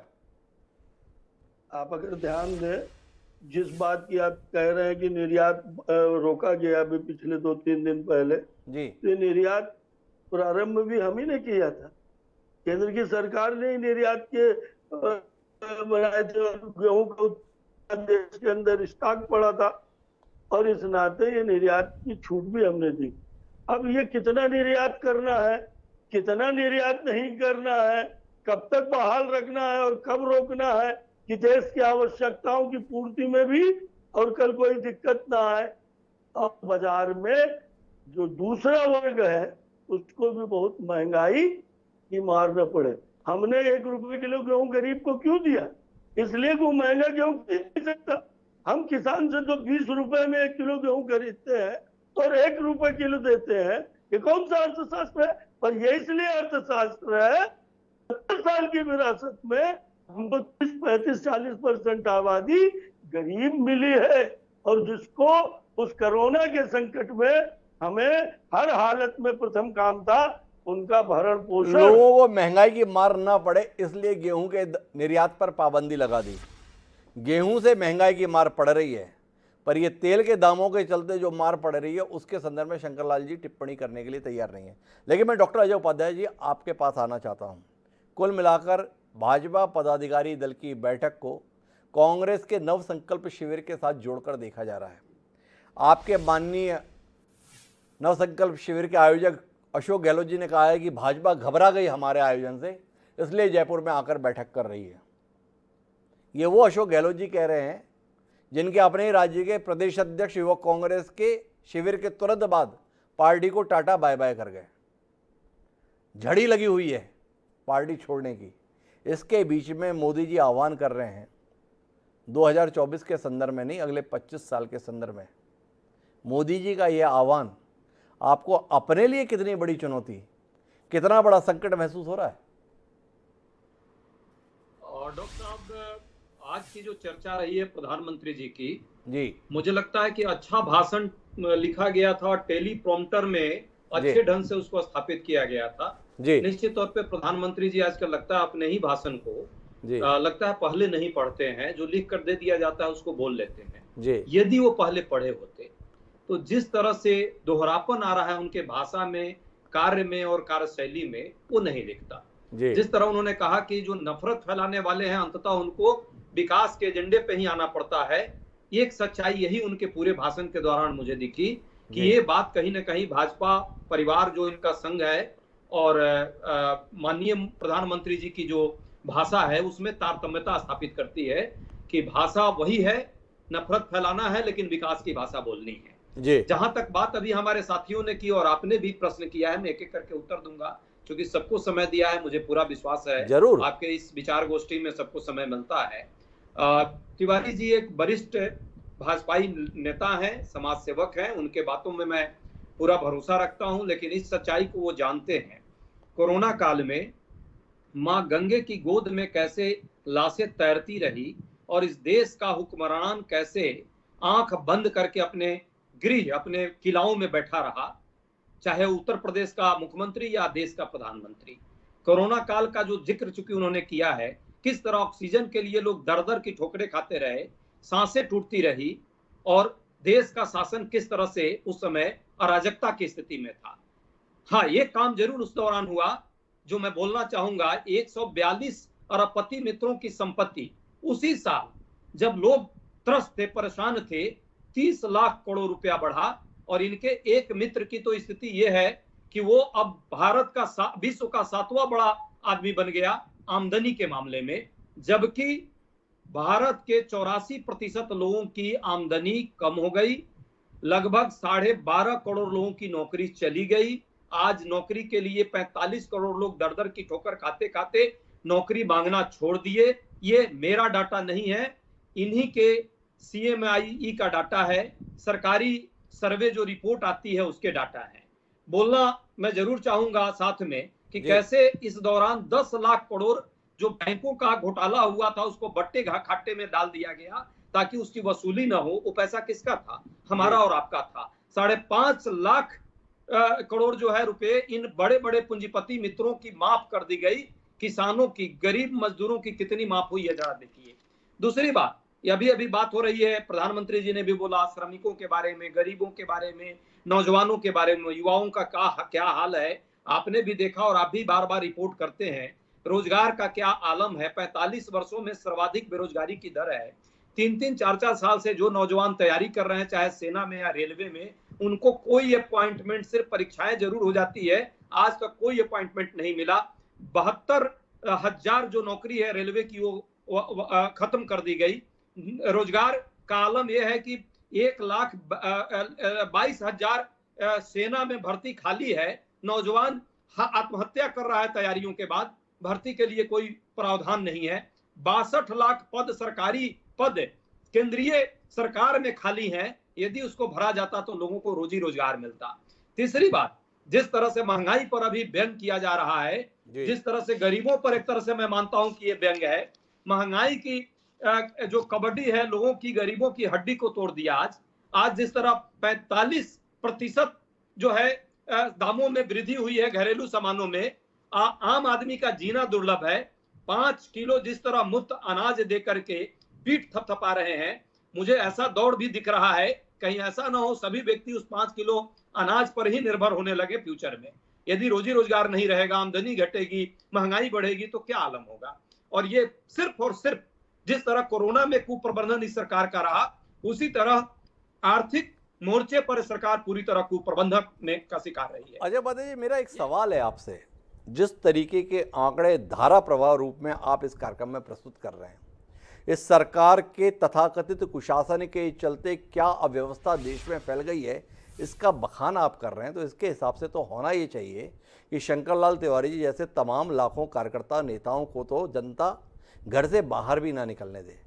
आप अगर ध्यान दें, जिस बात की आप कह रहे हैं कि निर्यात रोका गया अभी पिछले 2-3 दिन पहले जी, ये निर्यात प्रारंभ भी हम ही ने किया था। केंद्र की सरकार ने निर्यात के बनाए थे। गेहूं का उत्पादन देश के अंदर स्टॉक पड़ा था और इस नाते ये निर्यात की छूट भी हमने दी। अब ये कितना निर्यात करना है, कितना निर्यात नहीं करना है, कब तक बहाल रखना है और कब रोकना है कि देश की आवश्यकताओं की पूर्ति में भी और कल कोई दिक्कत ना आए और बाजार में जो दूसरा वर्ग है उसको भी बहुत महंगाई की मार न पड़े। हमने 1 रुपए किलो गेहूं गरीब को क्यों दिया? इसलिए कि वो महंगा गेहूं खरीद नहीं सकता। हम किसान से तो 20 रुपए में 1 किलो गेहूं खरीदते हैं और 1 रुपए किलो देते हैं। ये कौन सा अर्थशास्त्र है? पर ये इसलिए अर्थशास्त्र है 70 साल की विरासत में हमको 35-40% आबादी गरीब मिली है, और जिसको उस कोरोना के संकट में हमें हर हालत में प्रथम काम था उनका भरण पोषण। लोगों को महंगाई की मार ना पड़े इसलिए गेहूं के निर्यात पर पाबंदी लगा दी। गेहूं से महंगाई की मार पड़ रही है, पर ये तेल के दामों के चलते जो मार पड़ रही है उसके संदर्भ में शंकरलाल जी टिप्पणी करने के लिए तैयार नहीं है। लेकिन मैं डॉक्टर अजय उपाध्याय जी आपके पास आना चाहता हूँ। कुल मिलाकर भाजपा पदाधिकारी दल की बैठक को कांग्रेस के नव संकल्प शिविर के साथ जोड़कर देखा जा रहा है। आपके माननीय नव संकल्प शिविर के आयोजक अशोक गहलोत जी ने कहा है कि भाजपा घबरा गई हमारे आयोजन से, इसलिए जयपुर में आकर बैठक कर रही है। ये वो अशोक गहलोत जी कह रहे हैं जिनके अपने ही राज्य के प्रदेश अध्यक्ष युवक कांग्रेस के शिविर के तुरंत बाद पार्टी को टाटा बाय बाय कर गए। झड़ी लगी हुई है पार्टी छोड़ने की। इसके बीच में मोदी जी आह्वान कर रहे हैं 2024 के संदर्भ में नहीं, अगले 25 साल के संदर्भ में। मोदी जी का यह आह्वान आपको अपने लिए कितनी बड़ी चुनौती, कितना बड़ा संकट महसूस हो रहा है? और डॉक्टर साहब, आज की जो चर्चा रही है प्रधानमंत्री जी की, जी मुझे लगता है कि अच्छा भाषण लिखा गया था और टेलीप्रॉम्प्टर में अच्छे ढंग से उसको स्थापित किया गया था। जी निश्चित तौर पे प्रधानमंत्री जी आजकल लगता है अपने ही भाषण को लगता है पहले नहीं पढ़ते हैं, जो लिख कर दे दिया जाता है उसको बोल लेते हैं। यदि वो पहले पढ़े होते तो जिस तरह से दोहरापन आ रहा है उनके भाषा में, कार्य में और कार्यशैली में, वो नहीं दिखता। जिस तरह उन्होंने कहा कि जो नफरत फैलाने वाले हैं अंततः उनको विकास के एजेंडे पे ही आना पड़ता है, एक सच्चाई यही उनके पूरे भाषण के दौरान मुझे दिखी कि ये बात कहीं ना कहीं भाजपा परिवार जो इनका संघ है और माननीय प्रधानमंत्री जी की जो भाषा है उसमें तारतम्यता स्थापित करती है कि भाषा वही है, नफरत फैलाना है लेकिन विकास की भाषा बोलनी है। जहां तक बात अभी हमारे साथियों ने की और आपने भी प्रश्न किया है, मैं एक एक करके उत्तर दूंगा क्योंकि सबको समय दिया है, मुझे पूरा विश्वास है जरूर आपके इस विचार गोष्ठी में सबको समय मिलता है। तिवारी जी एक वरिष्ठ भाजपाई नेता हैं, समाज सेवक हैं, उनके बातों में मैं पूरा भरोसा रखता हूं, लेकिन इस सच्चाई को वो जानते हैं। कोरोना काल में मां गंगे की गोद में कैसे लाशें तैरती रही और इस देश का हुक्मरान कैसे आंख बंद करके अपने गृह, अपने किलाओं में बैठा रहा, चाहे उत्तर प्रदेश का मुख्यमंत्री या देश का प्रधानमंत्री। कोरोना काल का जो जिक्र चूंकि उन्होंने किया है, किस तरह ऑक्सीजन के लिए लोग दर दर की ठोकरें खाते रहे, सांसें टूटती रही और देश का शासन किस तरह से उस समय अराजकता की स्थिति में था। हाँ, एक काम जरूर उस दौरान हुआ जो मैं बोलना चाहूंगा, 142 अरबपति मित्रों की संपत्ति उसी साल जब लोग त्रस्त थे, परेशान थे, 30 लाख करोड़ रुपया बढ़ा और इनके एक मित्र की तो स्थिति यह है कि वो अब भारत का विश्व का 7वां बड़ा आदमी बन गया आमदनी के मामले में, जबकि भारत के 84% लोगों की आमदनी कम हो गई, लगभग 12.5 करोड़ लोगों की नौकरी चली गई। आज नौकरी के लिए 45 करोड़ लोग दर दर की ठोकर खाते खाते नौकरी मांगना छोड़ दिए। ये मेरा डाटा नहीं है, इन्हीं के CMIE का डाटा है, सरकारी सर्वे जो रिपोर्ट आती है उसके डाटा है। बोलना मैं जरूर चाहूंगा साथ में कि कैसे इस दौरान 10 लाख करोड़ जो बैंकों का घोटाला हुआ था उसको बट्टे खाटे में डाल दिया गया ताकि उसकी वसूली ना हो। वो पैसा किसका था? हमारा और आपका था। 5.5 लाख करोड़ जो है रुपए इन बड़े बड़े पूंजीपति मित्रों की माफ कर दी गई। किसानों की, गरीब मजदूरों की कितनी माफ हुई है जरा देखिए। दूसरी बात, अभी बात हो रही है, प्रधानमंत्री जी ने भी बोला श्रमिकों के बारे में, गरीबों के बारे में, नौजवानों के बारे में, युवाओं का क्या हाल है। आपने भी देखा और आप भी बार बार रिपोर्ट करते हैं, रोजगार का क्या आलम है। 45 वर्षों में सर्वाधिक बेरोजगारी की दर है। 3-3, 4-4 साल से जो नौजवान तैयारी कर रहे हैं, चाहे सेना में या रेलवे में, उनको कोई अपॉइंटमेंट, सिर्फ परीक्षाएं जरूर हो जाती है, आज तक कोई अपॉइंटमेंट नहीं मिला। 72,000 जो नौकरी है रेलवे की वो खत्म कर दी गई। रोजगार का आलम यह है कि 1,22,000 सेना में भर्ती खाली है। नौजवान आत्महत्या कर रहा है तैयारियों के बाद, भर्ती के लिए कोई प्रावधान नहीं है। 62 लाख पद, सरकारी पद केंद्रीय सरकार में खाली हैं, यदि उसको भरा जाता तो लोगों को रोजी रोजगार मिलता। तीसरी बात, जिस तरह से महंगाई पर अभी व्यंग किया जा रहा है, जिस तरह से गरीबों पर एक तरह से मैं मानता हूं कि ये व्यंग है, महंगाई की जो कबड्डी है लोगों की, गरीबों की हड्डी को तोड़ दिया। आज जिस तरह 45% जो है दामों में वृद्धि हुई है घरेलू सामानों में, आम आदमी का जीना दुर्लभ है। 5 किलो जिस तरह मुफ्त अनाज दे करके पीठ थपथपा रहे हैं, मुझे ऐसा दौड़ भी दिख रहा है, कहीं ऐसा ना हो सभी व्यक्ति उस 5 किलो अनाज पर ही निर्भर होने लगे फ्यूचर में। यदि रोजी रोजगार नहीं रहेगा, आमदनी घटेगी, महंगाई बढ़ेगी तो क्या आलम होगा। और ये सिर्फ और सिर्फ जिस तरह कोरोना में कुप्रबंधन इस सरकार का रहा, उसी तरह आर्थिक मोर्चे पर सरकार पूरी तरह कुप्रबंधन में का शिकार रही है। अजय पांडे जी, मेरा एक सवाल है आपसे। जिस तरीके के आंकड़े धारा प्रवाह रूप में आप इस कार्यक्रम में प्रस्तुत कर रहे हैं, इस सरकार के तथाकथित कुशासन के चलते क्या अव्यवस्था देश में फैल गई है, इसका बखान आप कर रहे हैं, तो इसके हिसाब से तो होना ये चाहिए कि शंकर लाल तिवारी जी जैसे तमाम लाखों कार्यकर्ता नेताओं को तो जनता घर से बाहर भी ना निकलने दे।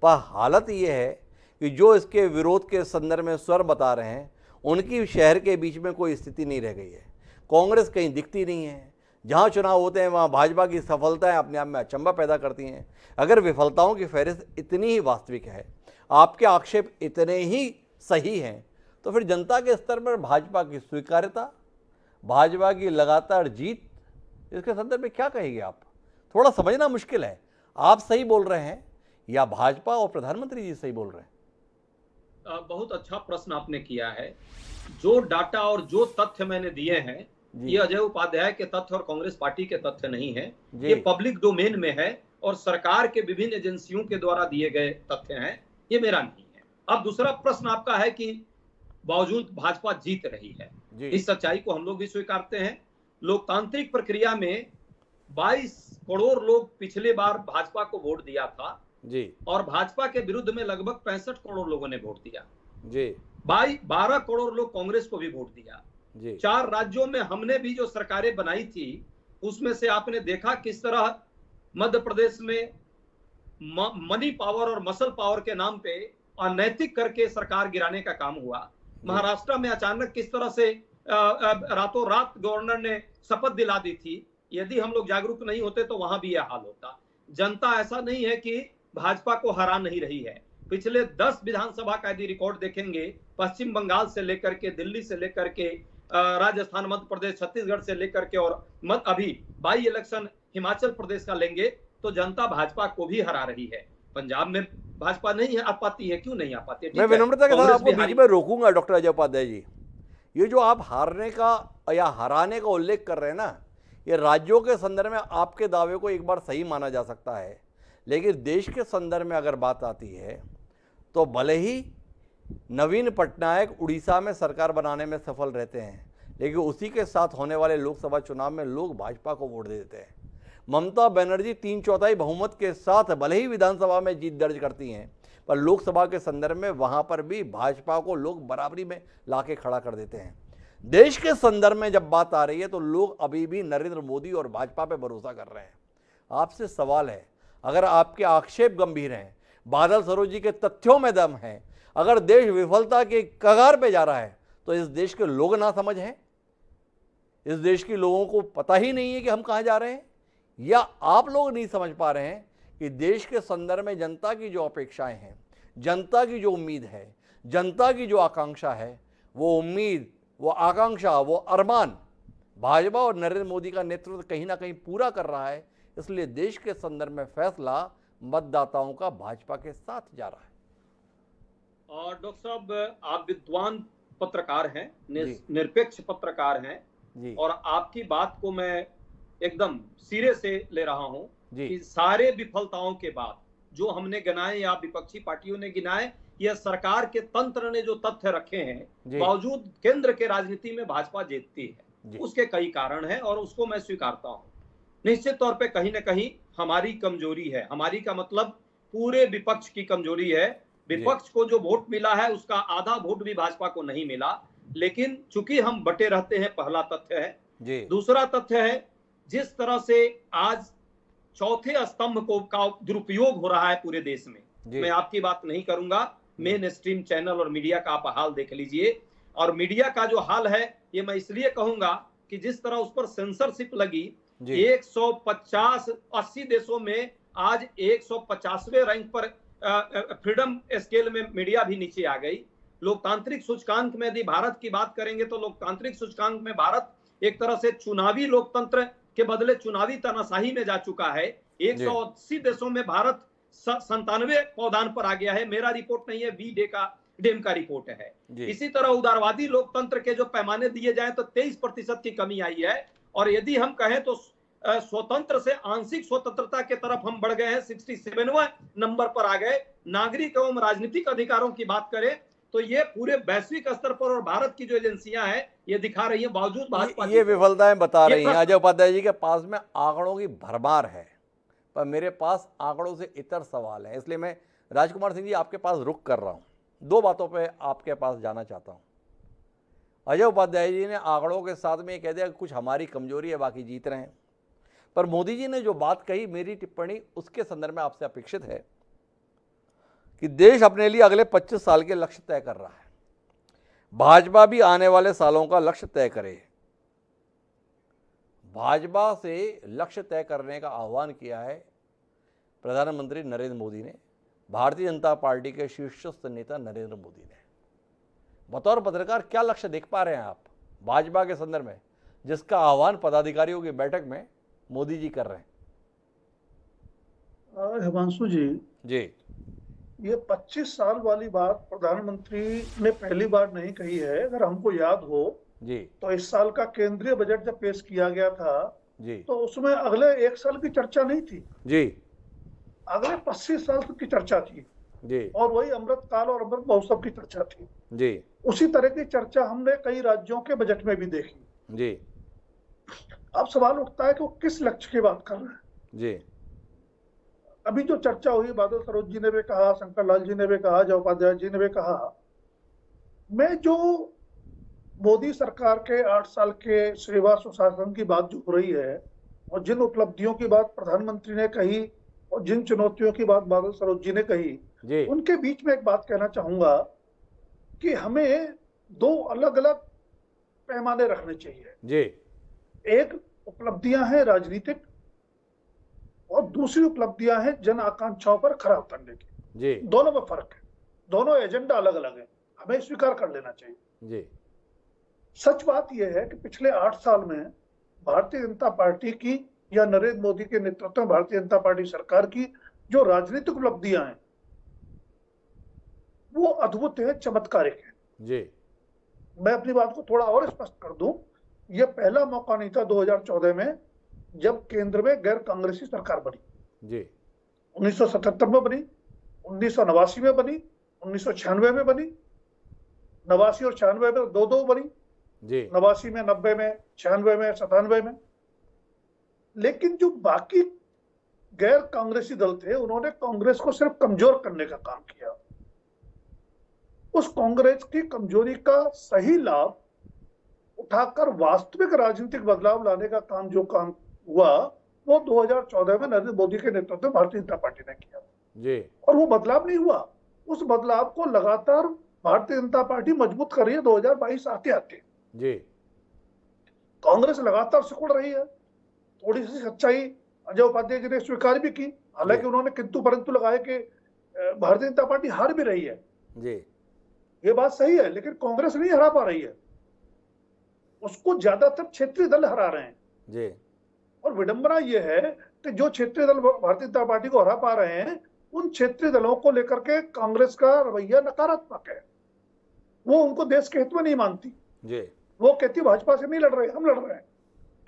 पर हालत ये है कि जो इसके विरोध के संदर्भ में स्वर बता रहे हैं, उनकी शहर के बीच में कोई स्थिति नहीं रह गई है। कांग्रेस कहीं दिखती नहीं है। जहाँ चुनाव होते हैं वहाँ भाजपा की सफलताएं अपने आप में अचंभा पैदा करती हैं। अगर विफलताओं की फहरिस्त इतनी ही वास्तविक है, आपके आक्षेप इतने ही सही हैं, तो फिर जनता के स्तर पर भाजपा की स्वीकार्यता, भाजपा की लगातार जीत, इसके संदर्भ में क्या कहेंगे आप? थोड़ा समझना मुश्किल है। आप सही बोल रहे हैं या भाजपा और प्रधानमंत्री जी सही बोल रहे हैं? बहुत अच्छा प्रश्न आपने किया है। जो डाटा और जो तथ्य मैंने दिए हैं, ये अजय उपाध्याय के तथ्य और कांग्रेस पार्टी के तथ्य नहीं है, ये पब्लिक डोमेन में है और सरकार के विभिन्न एजेंसियों के द्वारा दिए गए तथ्य हैं, ये मेरा नहीं है। अब दूसरा प्रश्न आपका है कि बावजूद भाजपा जीत रही है, इस सच्चाई को हम लोग भी स्वीकारते हैं। लोकतांत्रिक प्रक्रिया में 22 करोड़ लोग पिछले बार भाजपा को वोट दिया था जी, और भाजपा के विरुद्ध में लगभग 65 करोड़ लोगों ने वोट दिया जी। 12 करोड़ लोग कांग्रेस को भी वोट दिया जी। 4 राज्यों में हमने भी जो सरकारें बनाई थी, उसमें से आपने देखा किस तरह मध्य प्रदेश में मनी पावर और मसल पावर के नाम पे अनैतिक करके सरकार गिराने का काम हुआ। महाराष्ट्र में अचानक किस तरह से रातों रात गवर्नर ने शपथ दिला दी थी। यदि हम लोग जागरूक नहीं होते तो वहां भी यह हाल होता। जनता ऐसा नहीं है कि भाजपा को हरा नहीं रही है। पिछले 10 विधानसभा का यदि रिकॉर्ड देखेंगे, पश्चिम बंगाल से लेकर के, दिल्ली से लेकर के, राजस्थान, मध्य प्रदेश, छत्तीसगढ़ से लेकर के, और अभी बाई इलेक्शन हिमाचल प्रदेश का लेंगे तो जनता भाजपा को भी हरा रही है। पंजाब में भाजपा नहीं आ पाती है, क्यों नहीं आ पाती है? मैं विनम्रता के साथ आपको बीच में रोकूंगा डॉक्टर अजय उपाध्याय जी। ये जो आप हारने का या हराने का उल्लेख कर रहे हैं ना, ये राज्यों के संदर्भ में आपके दावे को एक बार सही माना जा सकता है, लेकिन देश के संदर्भ में अगर बात आती है तो भले ही नवीन पटनायक उड़ीसा में सरकार बनाने में सफल रहते हैं, लेकिन उसी के साथ होने वाले लोकसभा चुनाव में लोग भाजपा को वोट दे देते हैं। ममता बनर्जी 3/4 बहुमत के साथ भले ही विधानसभा में जीत दर्ज करती हैं, पर लोकसभा के संदर्भ में वहां पर भी भाजपा को लोग बराबरी में लाके खड़ा कर देते हैं। देश के संदर्भ में जब बात आ रही है तो लोग अभी भी नरेंद्र मोदी और भाजपा पे भरोसा कर रहे हैं। आपसे सवाल है, अगर आपके आक्षेप गंभीर हैं, बादल सरोज जी के तथ्यों में दम है, अगर देश विफलता के कगार पे जा रहा है, तो इस देश के लोग ना समझ हैं? इस देश के लोगों को पता ही नहीं है कि हम कहां जा रहे हैं, या आप लोग नहीं समझ पा रहे हैं कि देश के संदर्भ में जनता की जो अपेक्षाएं हैं, जनता की जो उम्मीद है, जनता की जो आकांक्षा है, वो उम्मीद, वो आकांक्षा, वो अरमान भाजपा और नरेंद्र मोदी का नेतृत्व कहीं ना कहीं पूरा कर रहा है। इसलिए देश के संदर्भ में फैसला मतदाताओं का भाजपा के साथ जा रहा है। और डॉक्टर साहब, आप विद्वान पत्रकार हैं, निरपेक्ष पत्रकार हैं जी, और आपकी बात को मैं एकदम सिरे से ले रहा हूं कि सारे विफलताओं के बाद जो हमने गिनाए या विपक्षी पार्टियों ने गिनाए, यह सरकार के तंत्र ने जो तथ्य रखे हैं, बावजूद केंद्र के राजनीति में भाजपा जीतती है। उसके कई कारण हैं और उसको मैं स्वीकारता हूं। निश्चित तौर पे कहीं ना कहीं हमारी कमजोरी है। हमारी का मतलब पूरे विपक्ष की कमजोरी है। विपक्ष को जो वोट मिला है उसका आधा वोट भी भाजपा को नहीं मिला, लेकिन चूंकि हम बटे रहते हैं, पहला तथ्य है। दूसरा तथ्य है, जिस तरह से आज चौथे स्तंभ को का दुरुपयोग हो रहा है पूरे देश में। मैं आपकी बात नहीं करूंगा, मेन स्ट्रीम चैनल और मीडिया का आप हाल देख लीजिए। और मीडिया का जो हाल है, ये मैं इसलिए कहूंगा कि जिस तरह उस पर सेंसरशिप लगी, 150-80 देशों में आज 150वें रैंक पर फ्रीडम स्केल में मीडिया भी नीचे आ गई। लोकतांत्रिक सूचकांक में यदि भारत की बात करेंगे तो लोकतांत्रिक सूचकांक में भारत एक तरह से चुनावी लोकतंत्र के बदले चुनावी तानाशाही में जा चुका है। 180 देशों में भारत 97वें पौधान पर आ गया है। मेरा रिपोर्ट नहीं है, डेम का रिपोर्ट है। इसी तरह उदारवादी लोकतंत्र के जो पैमाने दिए जाए तो 23% की कमी आई है। और यदि हम कहें तो स्वतंत्र से आंशिक स्वतंत्रता की तरफ हम बढ़ गए हैं, 67वें नंबर पर आ गए। नागरिक एवं राजनीतिक अधिकारों की बात करें तो ये पूरे वैश्विक स्तर पर और भारत की जो एजेंसियां हैं ये दिखा रही हैं, बावजूद भाजपा ये विफलताएं बता रही हैं। अजय उपाध्याय जी के पास में आंकड़ों की भरमार है, पर मेरे पास आंकड़ों से इतर सवाल हैं, इसलिए मैं राजकुमार सिंह जी आपके पास रुक कर रहा हूं। दो बातों पे आपके पास जाना चाहता हूं। अजय उपाध्याय जी ने आंकड़ों के साथ में ये कह दिया कि कुछ हमारी कमजोरी है, बाकी जीत रहे हैं। पर मोदी जी ने जो बात कही, मेरी टिप्पणी उसके संदर्भ में आपसे अपेक्षित है कि देश अपने लिए अगले 25 साल के लक्ष्य तय कर रहा है, भाजपा भी आने वाले सालों का लक्ष्य तय करे। भाजपा से लक्ष्य तय करने का आह्वान किया है प्रधानमंत्री नरेंद्र मोदी ने, भारतीय जनता पार्टी के शीर्षस्थ नेता नरेंद्र मोदी ने। बतौर पत्रकार क्या लक्ष्य देख पा रहे हैं आप भाजपा के संदर्भ में, जिसका आह्वान पदाधिकारियों की बैठक में मोदी जी कर रहे हैं? हिमांशु जी, ये 25 साल वाली बात प्रधानमंत्री ने पहली बार नहीं कही है। अगर हमको याद हो जी, तो इस साल का केंद्रीय बजट जब पेश किया गया था जी, तो उसमें अगले 1 साल की चर्चा नहीं थी जी, अगले 25 साल की चर्चा थी जी, और वही अमृत काल और अमृत महोत्सव की चर्चा थी जी, उसी तरह की चर्चा हमने कई राज्यों के बजट में भी देखी जी। अब सवाल उठता है कि वो किस लक्ष्य की बात कर रहे हैं जी। अभी जो चर्चा हुई, बादल सरोज जी ने भी कहा, शंकर लाल जी ने भी कहा, जय उपाध्याय जी ने भी कहा, मैं जो मोदी सरकार के 8 साल के सेवा सुशासन की बात जो हो रही है और जिन उपलब्धियों की बात प्रधानमंत्री ने कही और जिन चुनौतियों की बात बादल सरोज जी ने कही, उनके बीच में एक बात कहना चाहूंगा कि हमें दो अलग अलग पैमाने रखने चाहिए जी। एक उपलब्धियां हैं राजनीतिक और दूसरी उपलब्धियां हैं जन आकांक्षाओं पर खरा उतरने की। जी। दोनों में फर्क है, दोनों एजेंडा अलग अलग है, हमें स्वीकार कर लेना चाहिए। जी। सच बात यह है कि पिछले 8 साल में भारतीय जनता पार्टी की या नरेंद्र मोदी के नेतृत्व में भारतीय जनता पार्टी सरकार की जो राजनीतिक उपलब्धियां हैं वो अद्भुत है, चमत्कारिक है। जी। मैं अपनी बात को थोड़ा और स्पष्ट कर दूं, यह पहला मौका नहीं था 2014 में जब केंद्र में गैर कांग्रेसी सरकार बनी। जी। 1977 में बनी, 1989 में बनी, 1996 में बनी, 89 और 96 में दो बनी जी। 89 में, 90 में, 96 में, 97 में। लेकिन जो बाकी गैर कांग्रेसी दल थे उन्होंने कांग्रेस को सिर्फ कमजोर करने का काम किया। उस कांग्रेस की कमजोरी का सही लाभ उठाकर वास्तविक राजनीतिक बदलाव लाने का काम जो काम हुआ वो 2014 में नरेंद्र मोदी के नेतृत्व में भारतीय जनता पार्टी ने किया जी। और वो बदलाव नहीं हुआ। उस बदलाव को लगातार भारतीय जनता पार्टी मजबूत कर रही है। 2022 आते आते जी। कांग्रेस लगातार सिकुड़ रही है। थोड़ी सी सच्चाई अजय उपाध्याय जी ने स्वीकार भी की, हालांकि उन्होंने किंतु परंतु लगाए कि भारतीय जनता पार्टी हार भी रही है जी। ये बात सही है, लेकिन कांग्रेस नहीं हरा पा रही है, उसको ज्यादातर क्षेत्रीय दल हरा रहे हैं जी। और विडंबना यह है कि जो क्षेत्रीय दल भारतीय जनता पार्टी को हरा पा रहे हैं उन क्षेत्रीय दलों को लेकर के कांग्रेस का रवैया नकारात्मक है। वो उनको देश के हित में नहीं मानती जी। वो कहती भाजपा से नहीं लड़ रहे, हम लड़ रहे हैं।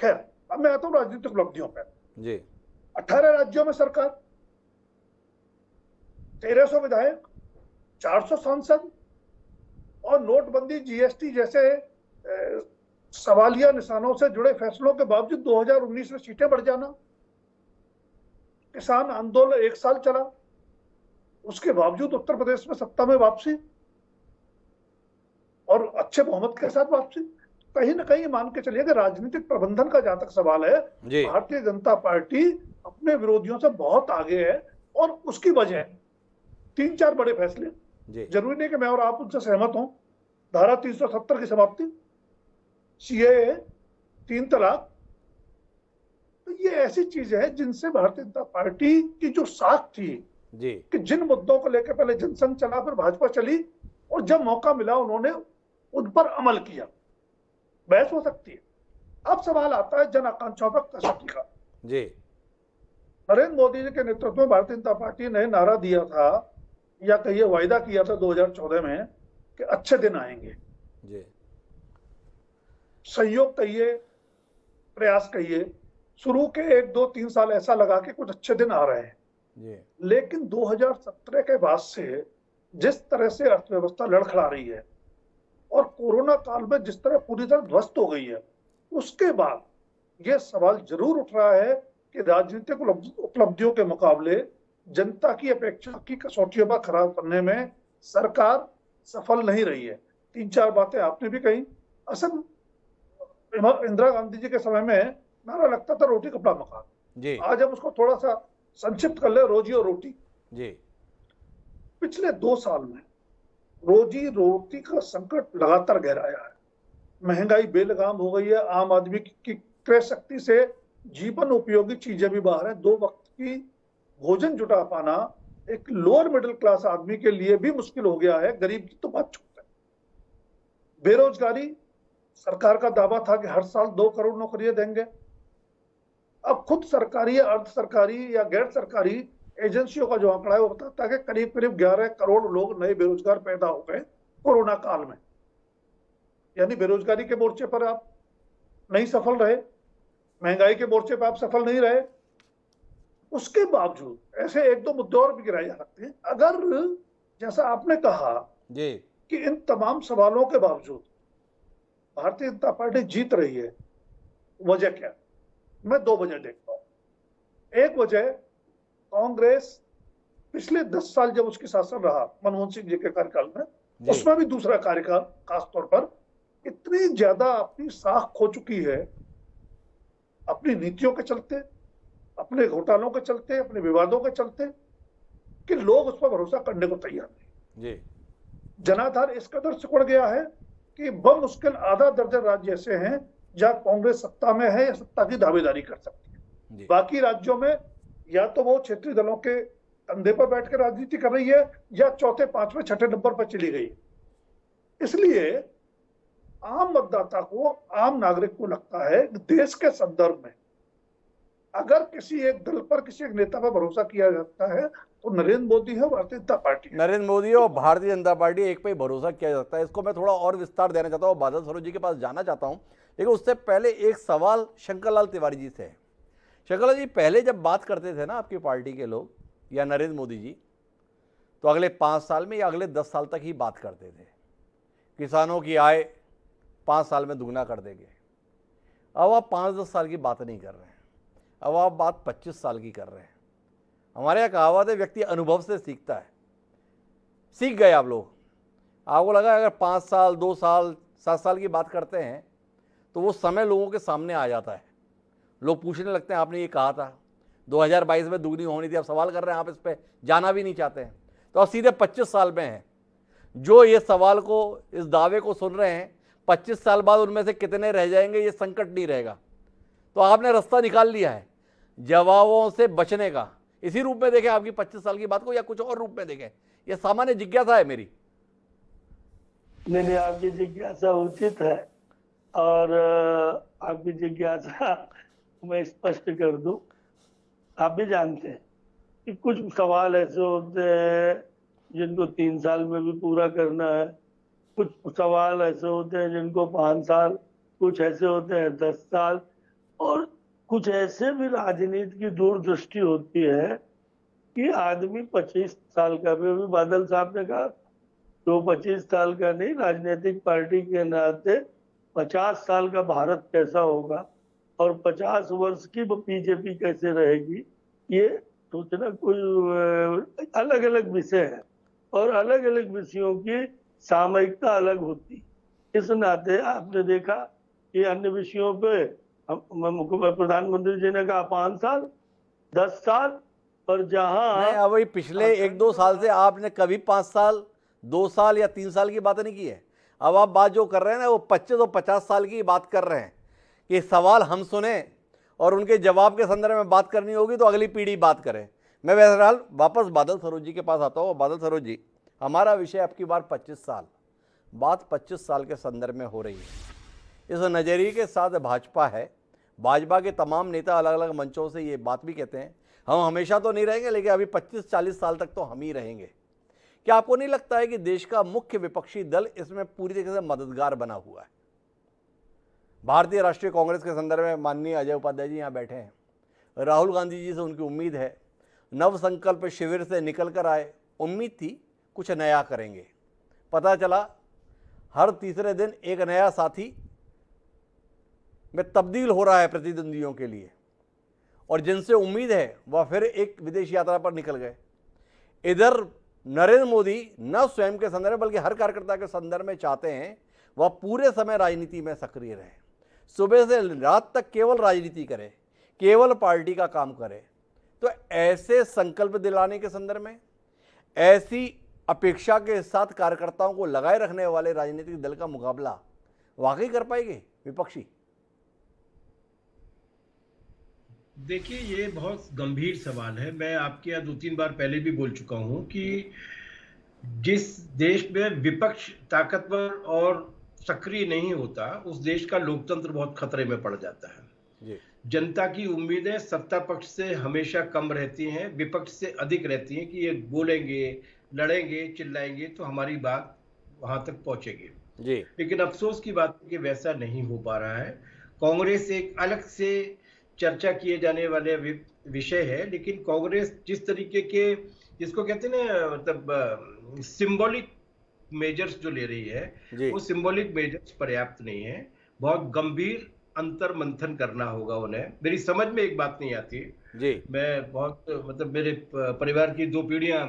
खैर, अब मैं आता हूं राजनीतिक उपलब्धियों पर। जी। 18 राज्यों में सरकार, 1300 विधायक, 400 सांसद और नोटबंदी, जीएसटी जैसे सवालिया निशानों से जुड़े फैसलों के बावजूद 2019 में सीटें बढ़ जाना, किसान आंदोलन 1 साल चला, उसके बावजूद उत्तर प्रदेश में सत्ता में वापसी और अच्छे बहुमत के साथ वापसी। कहीं ना कहीं मान के चलिए कि राजनीतिक प्रबंधन का जहां तक सवाल है, भारतीय जनता पार्टी अपने विरोधियों से बहुत आगे है और उसकी वजह 3-4 बड़े फैसले, जरूरी नहीं कि मैं और आप उनसे सहमत हों, धारा 370 की समाप्ति, सीएए, 3 तलाक, तो ये ऐसी चीज है जिनसे भारतीय जनता पार्टी की जो साख थी कि जिन मुद्दों को लेकर पहले जनसंघ चला फिर भाजपा चली और जब मौका मिला उन्होंने उन पर अमल किया। बहस हो सकती है। अब सवाल आता है जन आकांक्षाओं पर कसौटी का। जी। नरेंद्र मोदी जी के नेतृत्व में भारतीय जनता पार्टी ने नारा दिया था या कहिए वायदा किया था 2014 में कि अच्छे दिन आएंगे। जी। सहयोग कहिए, प्रयास कहिए, शुरू के 1-2-3 साल ऐसा लगा कि कुछ अच्छे दिन आ रहे हैं, लेकिन 2017 के बाद से जिस तरह से अर्थव्यवस्था लड़खड़ा रही है और कोरोना काल में जिस तरह पूरी तरह ध्वस्त हो गई है, उसके बाद यह सवाल जरूर उठ रहा है कि राजनीतिक उपलब्धियों के मुकाबले जनता की अपेक्षा की कसौटियों पर खरा करने में सरकार सफल नहीं रही है। 3-4 बातें आपने भी कही। असल इंदिरा गांधी जी के समय में नारा लगता था रोटी कपड़ा मकान। आज हम उसको थोड़ा सा संक्षिप्त कर ले, रोजी और रोटी। पिछले 2 साल में रोजी रोटी का संकट लगातार गहराया है। महंगाई बेलगाम हो गई है। आम आदमी की क्रय शक्ति से जीवन उपयोगी चीजें भी बाहर है। 2 वक्त की भोजन जुटा पाना एक लोअर मिडिल क्लास आदमी के लिए भी मुश्किल हो गया है, गरीब की तो बात छूट है। बेरोजगारी, सरकार का दावा था कि हर साल 2 करोड़ नौकरियां देंगे। अब खुद सरकारी या अर्ध सरकारी या गैर सरकारी एजेंसियों का जो आंकड़ा है वो बताता है कि करीब करीब 11 करोड़ लोग नए बेरोजगार पैदा हो गए कोरोना काल में। यानी बेरोजगारी के मोर्चे पर आप नहीं सफल रहे, महंगाई के मोर्चे पर आप सफल नहीं रहे। उसके बावजूद ऐसे 1-2 मुद्दे और भी गिराए जा सकते हैं। अगर जैसा आपने कहा कि इन तमाम सवालों के बावजूद भारतीय जनता पार्टी जीत रही है, वजह क्या? मैं 2 वजह देखता हूं। एक वजह, कांग्रेस पिछले 10 साल जब उसकी शासन रहा मनमोहन सिंह जी के कार्यकाल में, उसमें भी दूसरा कार्यकाल खासतौर पर इतनी ज्यादा अपनी साख खो चुकी है, अपनी नीतियों के चलते, अपने घोटालों के चलते, अपने विवादों के चलते, कि लोग उस पर भरोसा करने को तैयार नहीं। जनाधार इस कदर सिकुड़ गया है कि बमुश्किल आधा दर्जन राज्य ऐसे हैं जहां कांग्रेस सत्ता में है या सत्ता की दावेदारी कर सकती है। बाकी राज्यों में या तो वो क्षेत्रीय दलों के कंधे पर बैठकर राजनीति कर रही है या चौथे, पांचवें, छठे नंबर पर चली गई। इसलिए आम मतदाता को, आम नागरिक को लगता है कि देश के संदर्भ में अगर किसी एक दल पर, किसी एक नेता पर भरोसा किया जाता है तो नरेंद्र मोदी है, भारतीय जनता पार्टी है। नरेंद्र मोदी और भारतीय जनता पार्टी एक पे ही भरोसा किया जाता है। इसको मैं थोड़ा और विस्तार देना चाहता हूँ, बादल सरोज जी के पास जाना चाहता हूँ, लेकिन उससे पहले एक सवाल शंकरलाल तिवारी जी से है। शंकरलाल जी, पहले जब बात करते थे ना आपकी पार्टी के लोग या नरेंद्र मोदी जी, तो अगले 5 साल में या अगले 10 साल तक ही बात करते थे। किसानों की आय 5 साल में दुगना कर देंगे। अब आप 5-10 साल की बात नहीं कर रहे हैं, अब आप बात 25 साल की कर रहे हैं। हमारे यहाँ कहावत है, व्यक्ति अनुभव से सीखता है। सीख गए आप लोग। आपको लगा अगर 5 साल, 2 साल, 7 साल की बात करते हैं तो वो समय लोगों के सामने आ जाता है। लोग पूछने लगते हैं आपने ये कहा था 2022 में दुगनी होनी थी, अब सवाल कर रहे हैं, आप इस पर जाना भी नहीं चाहते हैं। तो अब सीधे 25 साल में हैं जो ये सवाल को, इस दावे को सुन रहे हैं। 25 साल बाद उनमें से कितने रह जाएंगे ये संकट नहीं रहेगा। तो आपने रास्ता निकाल लिया है जवाबों से बचने का। इसी रूप में देखें आपकी 25 साल की बात को, या कुछ और रूप में देखें? ये सामान्य जिज्ञासा है मेरी। नहीं, आपकी जिज्ञासा उचित है और आपकी जिज्ञासा मैं स्पष्ट कर दूं। आप भी जानते हैं कि कुछ सवाल ऐसे होते हैं जिनको 3 साल में भी पूरा करना है, कुछ सवाल ऐसे होते हैं जिनको 5 साल, कुछ ऐसे होते हैं 10 साल, और कुछ ऐसे भी राजनीति की दूरदृष्टि होती है कि आदमी 25 साल का भी, अभी बादल साहब ने कहा तो 25 साल का नहीं, राजनीतिक पार्टी के नाते 50 साल का भारत कैसा होगा और 50 वर्ष की बीजेपी कैसे रहेगी, ये सोचना कोई अलग अलग विषय है और अलग अलग विषयों की सामयिकता अलग होती। इस नाते आपने देखा कि अन्य विषयों पे प्रधानमंत्री जी ने कहा 5 साल, 10 साल, और जहां अभी पिछले 1-2 साल से आपने कभी 5 साल, 2 साल या 3 साल की बात नहीं की है। अब आप बात जो कर रहे हैं ना वो 25 और 50 साल की बात कर रहे हैं कि सवाल हम सुने और उनके जवाब के संदर्भ में बात करनी होगी तो अगली पीढ़ी बात करे। मैं बहरहाल वापस बादल सरोज जी के पास आता हूँ। बादल सरोज जी, हमारा विषय आपकी बार 25 साल, बात 25 साल के संदर्भ में हो रही है। इस नज़रिए के साथ भाजपा है, भाजपा के तमाम नेता अलग अलग मंचों से ये बात भी कहते हैं हम हमेशा तो नहीं रहेंगे, लेकिन अभी 25-40 साल तक तो हम ही रहेंगे। क्या आपको नहीं लगता है कि देश का मुख्य विपक्षी दल इसमें पूरी तरीके से मददगार बना हुआ है? भारतीय राष्ट्रीय कांग्रेस के संदर्भ में माननीय अजय उपाध्याय जी यहाँ बैठे हैं। राहुल गांधी जी से उनकी उम्मीद है, नव संकल्प शिविर से निकल कर आए, उम्मीद थी कुछ नया करेंगे। पता चला हर तीसरे दिन एक नया साथी में तब्दील हो रहा है प्रतिद्वंदियों के लिए, और जिनसे उम्मीद है वह फिर एक विदेश यात्रा पर निकल गए। इधर नरेंद्र मोदी न स्वयं के संदर्भ बल्कि हर कार्यकर्ता के संदर्भ में चाहते हैं वह पूरे समय राजनीति में सक्रिय रहे, सुबह से रात तक केवल राजनीति करे, केवल पार्टी का काम करे। तो ऐसे संकल्प दिलाने के संदर्भ में, ऐसी अपेक्षा के साथ कार्यकर्ताओं को लगाए रखने वाले राजनीतिक दल का मुकाबला वाकई कर पाएंगे विपक्षी? देखिए, ये बहुत गंभीर सवाल है। मैं आपके यहाँ 2-3 बार पहले भी बोल चुका हूं कि जिस देश में विपक्ष ताकतवर और सक्रिय नहीं होता, उस देश का लोकतंत्र बहुत खतरे में पड़ जाता है। जनता की उम्मीदें सत्ता पक्ष से हमेशा कम रहती हैं, विपक्ष से अधिक रहती हैं कि ये बोलेंगे, लड़ेंगे, चिल्लाएंगे तो हमारी बात वहां तक पहुंचेगी। लेकिन अफसोस की बात है कि वैसा नहीं हो पा रहा है। कांग्रेस एक अलग से चर्चा किए जाने वाले विषय है, लेकिन कांग्रेस जिस तरीके के, जिसको कहते हैं ना, मतलब सिंबॉलिक मेजर्स जो ले रही है, वो सिंबॉलिक मेजर्स पर्याप्त नहीं है। बहुत गंभीर अंतर मंथन करना होगा उन्हें। मेरी समझ में एक बात नहीं आती जी। मैं बहुत, मतलब मेरे परिवार की 2 पीढ़ियां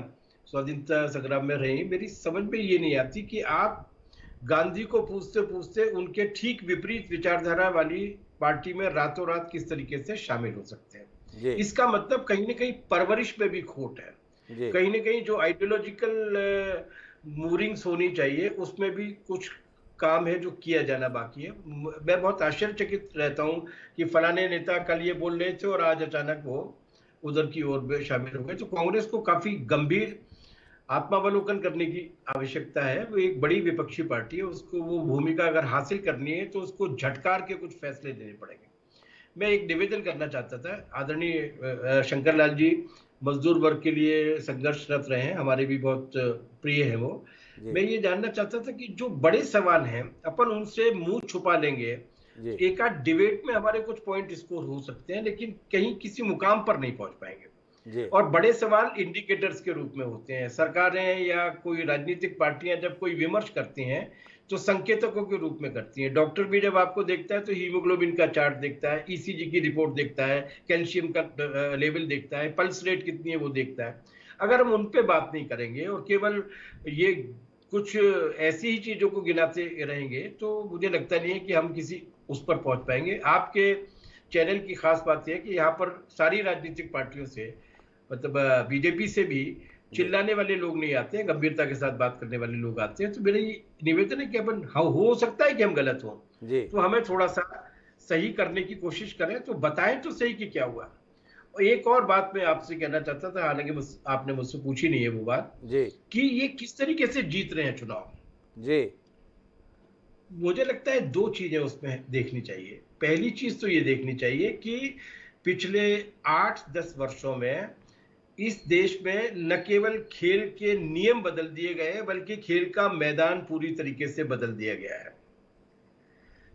स्वाधीनता संग्राम में रही, मेरी समझ में ये नहीं आती कि आप गांधी को पूछते पूछते उनके ठीक विपरीत विचारधारा वाली पार्टी में रातों रात किस तरीके से शामिल हो सकते हैं। इसका मतलब कहीं ना कहीं परवरिश में भी खोट है, कहीं ना कहीं जो आइडियोलॉजिकल मूरिंग्स होनी चाहिए उसमें भी कुछ काम है जो किया जाना बाकी है। मैं बहुत आश्चर्यचकित रहता हूं कि फलाने नेता कल ये बोल रहे थे और आज अचानक वो उधर की ओर में शामिल हो गए। तो कांग्रेस को काफी गंभीर आत्मावलोकन करने की आवश्यकता है। वो एक बड़ी विपक्षी पार्टी है, उसको वो भूमिका अगर हासिल करनी है तो उसको झटकार के कुछ फैसले लेने पड़ेंगे। मैं एक निवेदन करना चाहता था, आदरणीय शंकर लाल जी मजदूर वर्ग के लिए संघर्षरत रहे हैं, हमारे भी बहुत प्रिय है वो। मैं ये जानना चाहता था कि जो बड़े सवाल हैं अपन उनसे मुंह छुपा लेंगे, एक आध डिबेट में हमारे कुछ पॉइंट स्कोर हो सकते हैं, लेकिन कहीं किसी मुकाम पर नहीं पहुंच पाएंगे। और बड़े सवाल इंडिकेटर्स के रूप में होते हैं। सरकारें या कोई राजनीतिक पार्टियां जब कोई विमर्श करती हैं तो संकेतकों के रूप में करती हैं। डॉक्टर भी जब आपको देखता है तो हीमोग्लोबिन का चार्ट देखता है, ईसीजी की रिपोर्ट देखता है, कैल्शियम का लेवल देखता है, पल्स रेट कितनी है वो देखता है। अगर हम उन पे बात नहीं करेंगे और केवल ये कुछ ऐसी ही चीजों को गिनाते रहेंगे तो मुझे लगता नहीं है कि हम किसी उस पर पहुंच पाएंगे। आपके चैनल की खास बात यह है कि यहाँ पर सारी राजनीतिक पार्टियों से, मतलब बीजेपी से भी चिल्लाने वाले लोग नहीं आते हैं, गंभीरता के साथ बात करने वाले लोग आते हैं। तो मेरा ये निवेदन है कि अपन, हो सकता है कि हम गलत हों, तो हमें थोड़ा सा सही करने की कोशिश करें, तो बताएं तो सही कि क्या हुआ। और एक और बात मैं आपसे कहना चाहता था, हालांकि आपने मुझसे पूछी नहीं है वो बात जी, कि ये किस तरीके से जीत रहे हैं चुनाव जी। मुझे लगता है 2 चीजें उसमें देखनी चाहिए। पहली चीज तो ये देखनी चाहिए कि पिछले 8-10 वर्षों में इस देश में न केवल खेल के नियम बदल दिए गए हैं, बल्कि खेल का मैदान पूरी तरीके से बदल दिया गया है।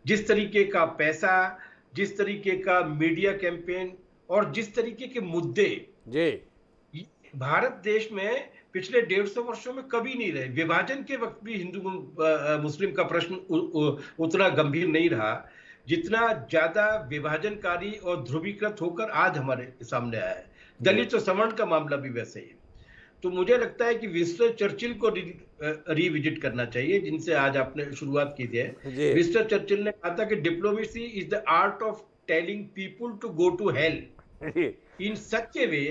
जिस तरीके का पैसा, जिस तरीके का मीडिया कैंपेन और जिस तरीके के मुद्दे जी भारत देश में पिछले 150 वर्षों में कभी नहीं रहे। विभाजन के वक्त भी हिंदू मुस्लिम का प्रश्न उतना गंभीर नहीं रहा जितना ज्यादा विभाजनकारी और ध्रुवीकृत होकर आज हमारे सामने आया है। दलित और सवर्ण का मामला भी वैसे ही। तो मुझे लगता है कि विंस्टन चर्चिल को रिविजिट करना चाहिए, जिनसे आज आपने शुरुआत की थी। विंस्टन चर्चिल ने कहा था कि diplomacy is the art of telling people to go to hell in such a way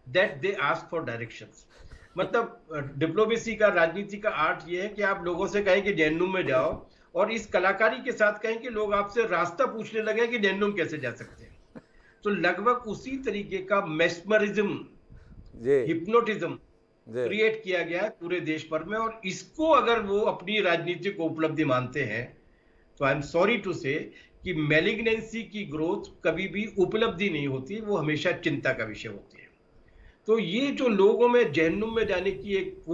that they ask for directions. मतलब डिप्लोमेसी का, राजनीति का आर्ट ये है कि आप लोगों से कहें कि जहन्नुम में जाओ, और इस कलाकारी के साथ कहें कि लोग आपसे रास्ता पूछने लगे कि जहन्नुम कैसे जा सकते हैं। तो लगभग उसी तरीके का मेस्मरिज्म, हिप्नोटिज्म क्रिएट किया गया है पूरे देश भर में। और इसको अगर वो अपनी राजनीतिक उपलब्धि मानते हैं तो आई एम सॉरी टू से कि मैलिग्नेंसी की ग्रोथ कभी भी उपलब्धि नहीं होती, वो हमेशा चिंता का विषय होती है। तो ये जो लोगों में जहन्नुम में जाने की एक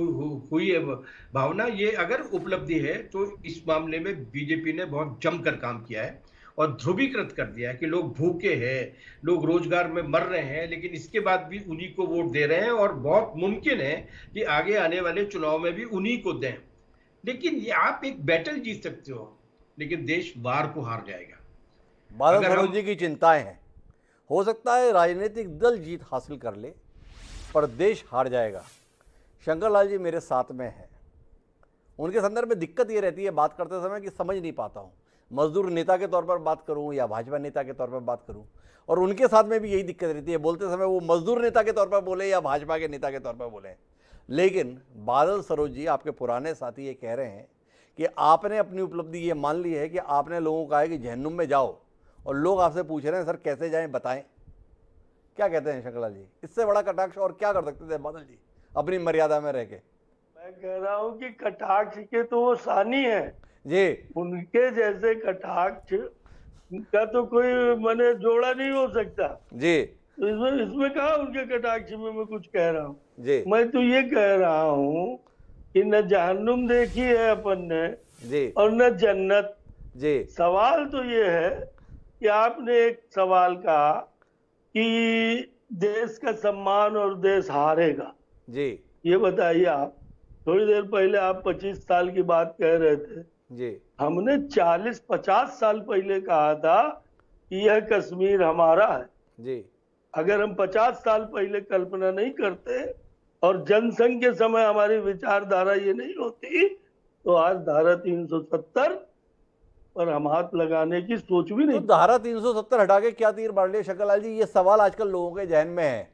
हुई है भावना, ये अगर उपलब्धि है तो इस मामले में बीजेपी ने बहुत जमकर काम किया है। और ध्रुवीकृत कर दिया है कि लोग भूखे हैं, लोग रोजगार में मर रहे हैं, लेकिन इसके बाद भी उन्हीं को वोट दे रहे हैं और बहुत मुमकिन है कि आगे आने वाले चुनाव में भी उन्हीं को दें। लेकिन ये आप एक बैटल जीत सकते हो, लेकिन देश वार को हार जाएगा। बादल सरोज जी की चिंताएं हैं, हो सकता है राजनीतिक दल जीत हासिल कर ले पर देश हार जाएगा। शंकर लाल जी मेरे साथ में हैं, उनके संदर्भ में दिक्कत ये रहती है बात करते समय कि समझ नहीं पाता हूँ, मजदूर नेता के तौर पर बात करूँ या भाजपा नेता के तौर पर बात करूँ, और उनके साथ में भी यही दिक्कत रहती है, बोलते समय वो मजदूर नेता के तौर पर बोले या भाजपा के नेता के तौर पर बोले। लेकिन बादल सरोज जी आपके पुराने साथी ये कह रहे हैं कि आपने अपनी उपलब्धि ये मान ली है कि आपने लोगों को कहा है कि जहन्नुम में जाओ, और लोग आपसे पूछ रहे हैं सर कैसे जाएं बताएं। क्या कहते हैं शंकर लाल जी, इससे बड़ा कटाक्ष और क्या कर सकते थे बादल जी अपनी मर्यादा में रह के? मैं कह रहा हूँ कि कटाक्ष के तो वो सानी है जी, उनके जैसे कटाक्ष का तो कोई मैंने जोड़ा नहीं हो सकता जी, इसमें इसमें कहा उनके कटाक्ष में मैं कुछ कह रहा हूँ। जी, मैं तो ये कह रहा हूँ कि न जहन्नुम देखी है अपन ने जी, और न जन्नत। जी, सवाल तो ये है कि आपने एक सवाल कहा कि देश का सम्मान और देश हारेगा। जी, ये बताइए, आप थोड़ी देर पहले आप 25 साल की बात कह रहे थे, जी, हमने 40-50 साल पहले कहा था कि यह कश्मीर हमारा है। जी, अगर हम 50 साल पहले कल्पना नहीं करते और जनसंघ के समय हमारी विचारधारा ये नहीं होती तो आज धारा 370 पर हम हाथ लगाने की सोच भी नहीं। तो धारा 370 हटा के क्या तीर मार लिया शंकर लाल जी? ये सवाल आजकल लोगों के जहन में है।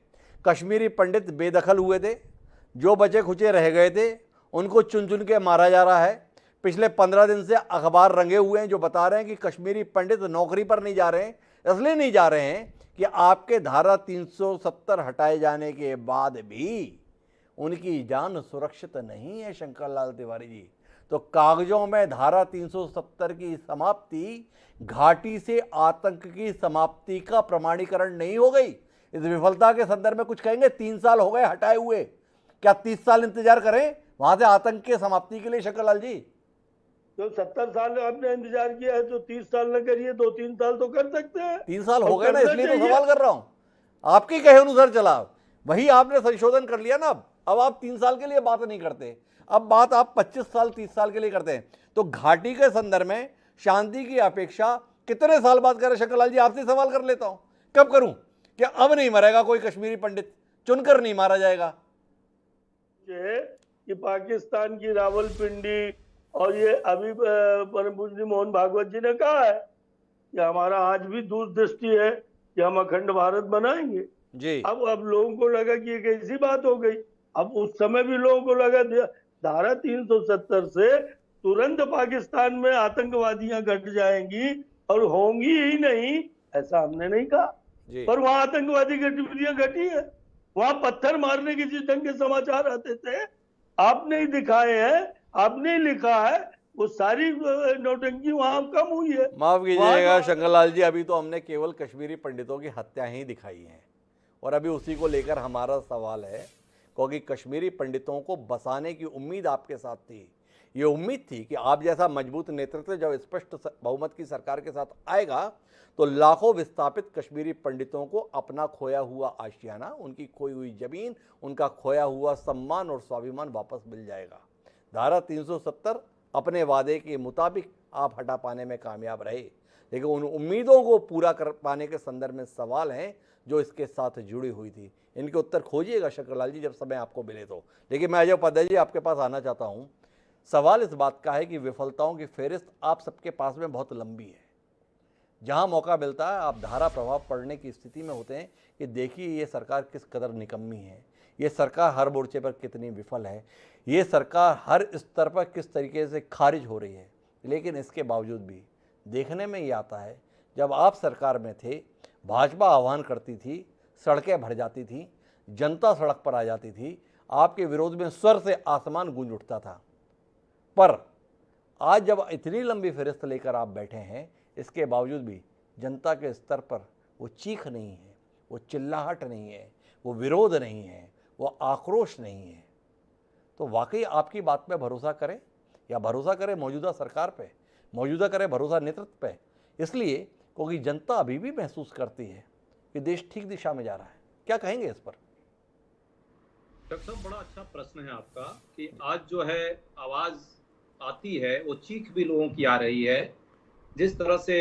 कश्मीरी पंडित बेदखल हुए थे, जो बचे खुचे रह गए थे उनको चुन चुन के मारा जा रहा है। पिछले 15 दिन से अखबार रंगे हुए हैं जो बता रहे हैं कि कश्मीरी पंडित नौकरी पर नहीं जा रहे हैं, इसलिए नहीं जा रहे हैं कि आपके धारा 370 हटाए जाने के बाद भी उनकी जान सुरक्षित नहीं है। शंकर लाल तिवारी जी, तो कागजों में धारा 370 की समाप्ति घाटी से आतंक की समाप्ति का प्रमाणीकरण नहीं हो गई। इस विफलता के संदर्भ में कुछ कहेंगे? 3 साल हो गए हटाए हुए, क्या 30 साल इंतजार करें वहां से आतंक की समाप्ति के लिए? शंकर लाल जी, तो 70 साल आपने इंतजार किया है तो 30 साल न करिए, 2-3 साल तो कर सकते हैं। 3 साल हो गए ना, इसलिए तो सवाल कर रहा हूं। आपके कहे अनुसार चला, वही आपने संशोधन कर लिया ना। अब आप 3 साल के लिए बात नहीं करते, अब बात आप 25 साल 30 साल के लिए करते हैं। तो घाटी के संदर्भ में शांति की अपेक्षा कितने साल बाद करें? शंकर लाल जी आपसे सवाल कर लेता हूं, कब करूं? क्या अब नहीं मरेगा कोई कश्मीरी पंडित, चुनकर नहीं मारा जाएगा? कि पाकिस्तान की रावलपिंडी और ये अभी परम पूज्य मोहन भागवत जी ने कहा है कि हमारा आज भी दूरदृष्टि है कि हम अखंड भारत बनाएंगे जी। अब लोगों को लगा कि एक ऐसी बात हो गई। अब उस समय भी लोगों को लगा धारा 370 से तुरंत पाकिस्तान में आतंकवादियां घट जाएंगी और होंगी ही नहीं, ऐसा हमने नहीं कहा। पर वहां आतंकवादी गतिविधियां घटी है, वहां पत्थर मारने के जिस ढंग के समाचार आते थे आपने ही दिखाए हैं, आपने ही लिखा है, वो सारी नौटंकी वहां कम हुई है। माफ कीजिएगा शंकर लाल जी, अभी तो हमने केवल कश्मीरी पंडितों की हत्या ही दिखाई है और अभी उसी को लेकर हमारा सवाल है, क्योंकि कश्मीरी पंडितों को बसाने की उम्मीद आपके साथ थी। ये उम्मीद थी कि आप जैसा मजबूत नेतृत्व जब स्पष्ट बहुमत की सरकार के साथ आएगा तो लाखों विस्थापित कश्मीरी पंडितों को अपना खोया हुआ आशियाना, उनकी खोई हुई जमीन, उनका खोया हुआ सम्मान और स्वाभिमान वापस मिल जाएगा। धारा 370 अपने वादे के मुताबिक आप हटा पाने में कामयाब रहे, लेकिन उन उम्मीदों को पूरा कर पाने के संदर्भ में सवाल हैं जो इसके साथ जुड़ी हुई थी। इनके उत्तर खोजिएगा शंकर लाल जी जब समय आपको मिले तो। लेकिन मैं अजय उपाध्याय जी आपके पास आना चाहता हूँ। सवाल इस बात का है कि विफलताओं की फेहरिस्त आप सबके पास में बहुत लंबी है। जहाँ मौका मिलता है आप धारा प्रभाव पड़ने की स्थिति में होते हैं कि देखिए ये सरकार किस कदर निकम्मी है, ये सरकार हर मोर्चे पर कितनी विफल है, ये सरकार हर स्तर पर किस तरीके से खारिज हो रही है। लेकिन इसके बावजूद भी देखने में ये आता है, जब आप सरकार में थे भाजपा आह्वान करती थी, सड़कें भर जाती थी, जनता सड़क पर आ जाती थी, आपके विरोध में स्वर से आसमान गूंज उठता था। पर आज जब इतनी लंबी फहरिस्त लेकर आप बैठे हैं, इसके बावजूद भी जनता के स्तर पर वो चीख नहीं है, वो चिल्लाहट नहीं है, वो विरोध नहीं है, वो आक्रोश नहीं है। तो वाकई आपकी बात पे भरोसा करें या भरोसा करें मौजूदा सरकार पे, मौजूदा करें भरोसा नेतृत्व पे, इसलिए क्योंकि जनता अभी भी महसूस करती है कि देश ठीक दिशा में जा रहा है। क्या कहेंगे इस पर? डॉक्टर साहब, बड़ा अच्छा प्रश्न है आपका कि आज जो है आवाज आती है वो चीख भी लोगों की आ रही है। जिस तरह से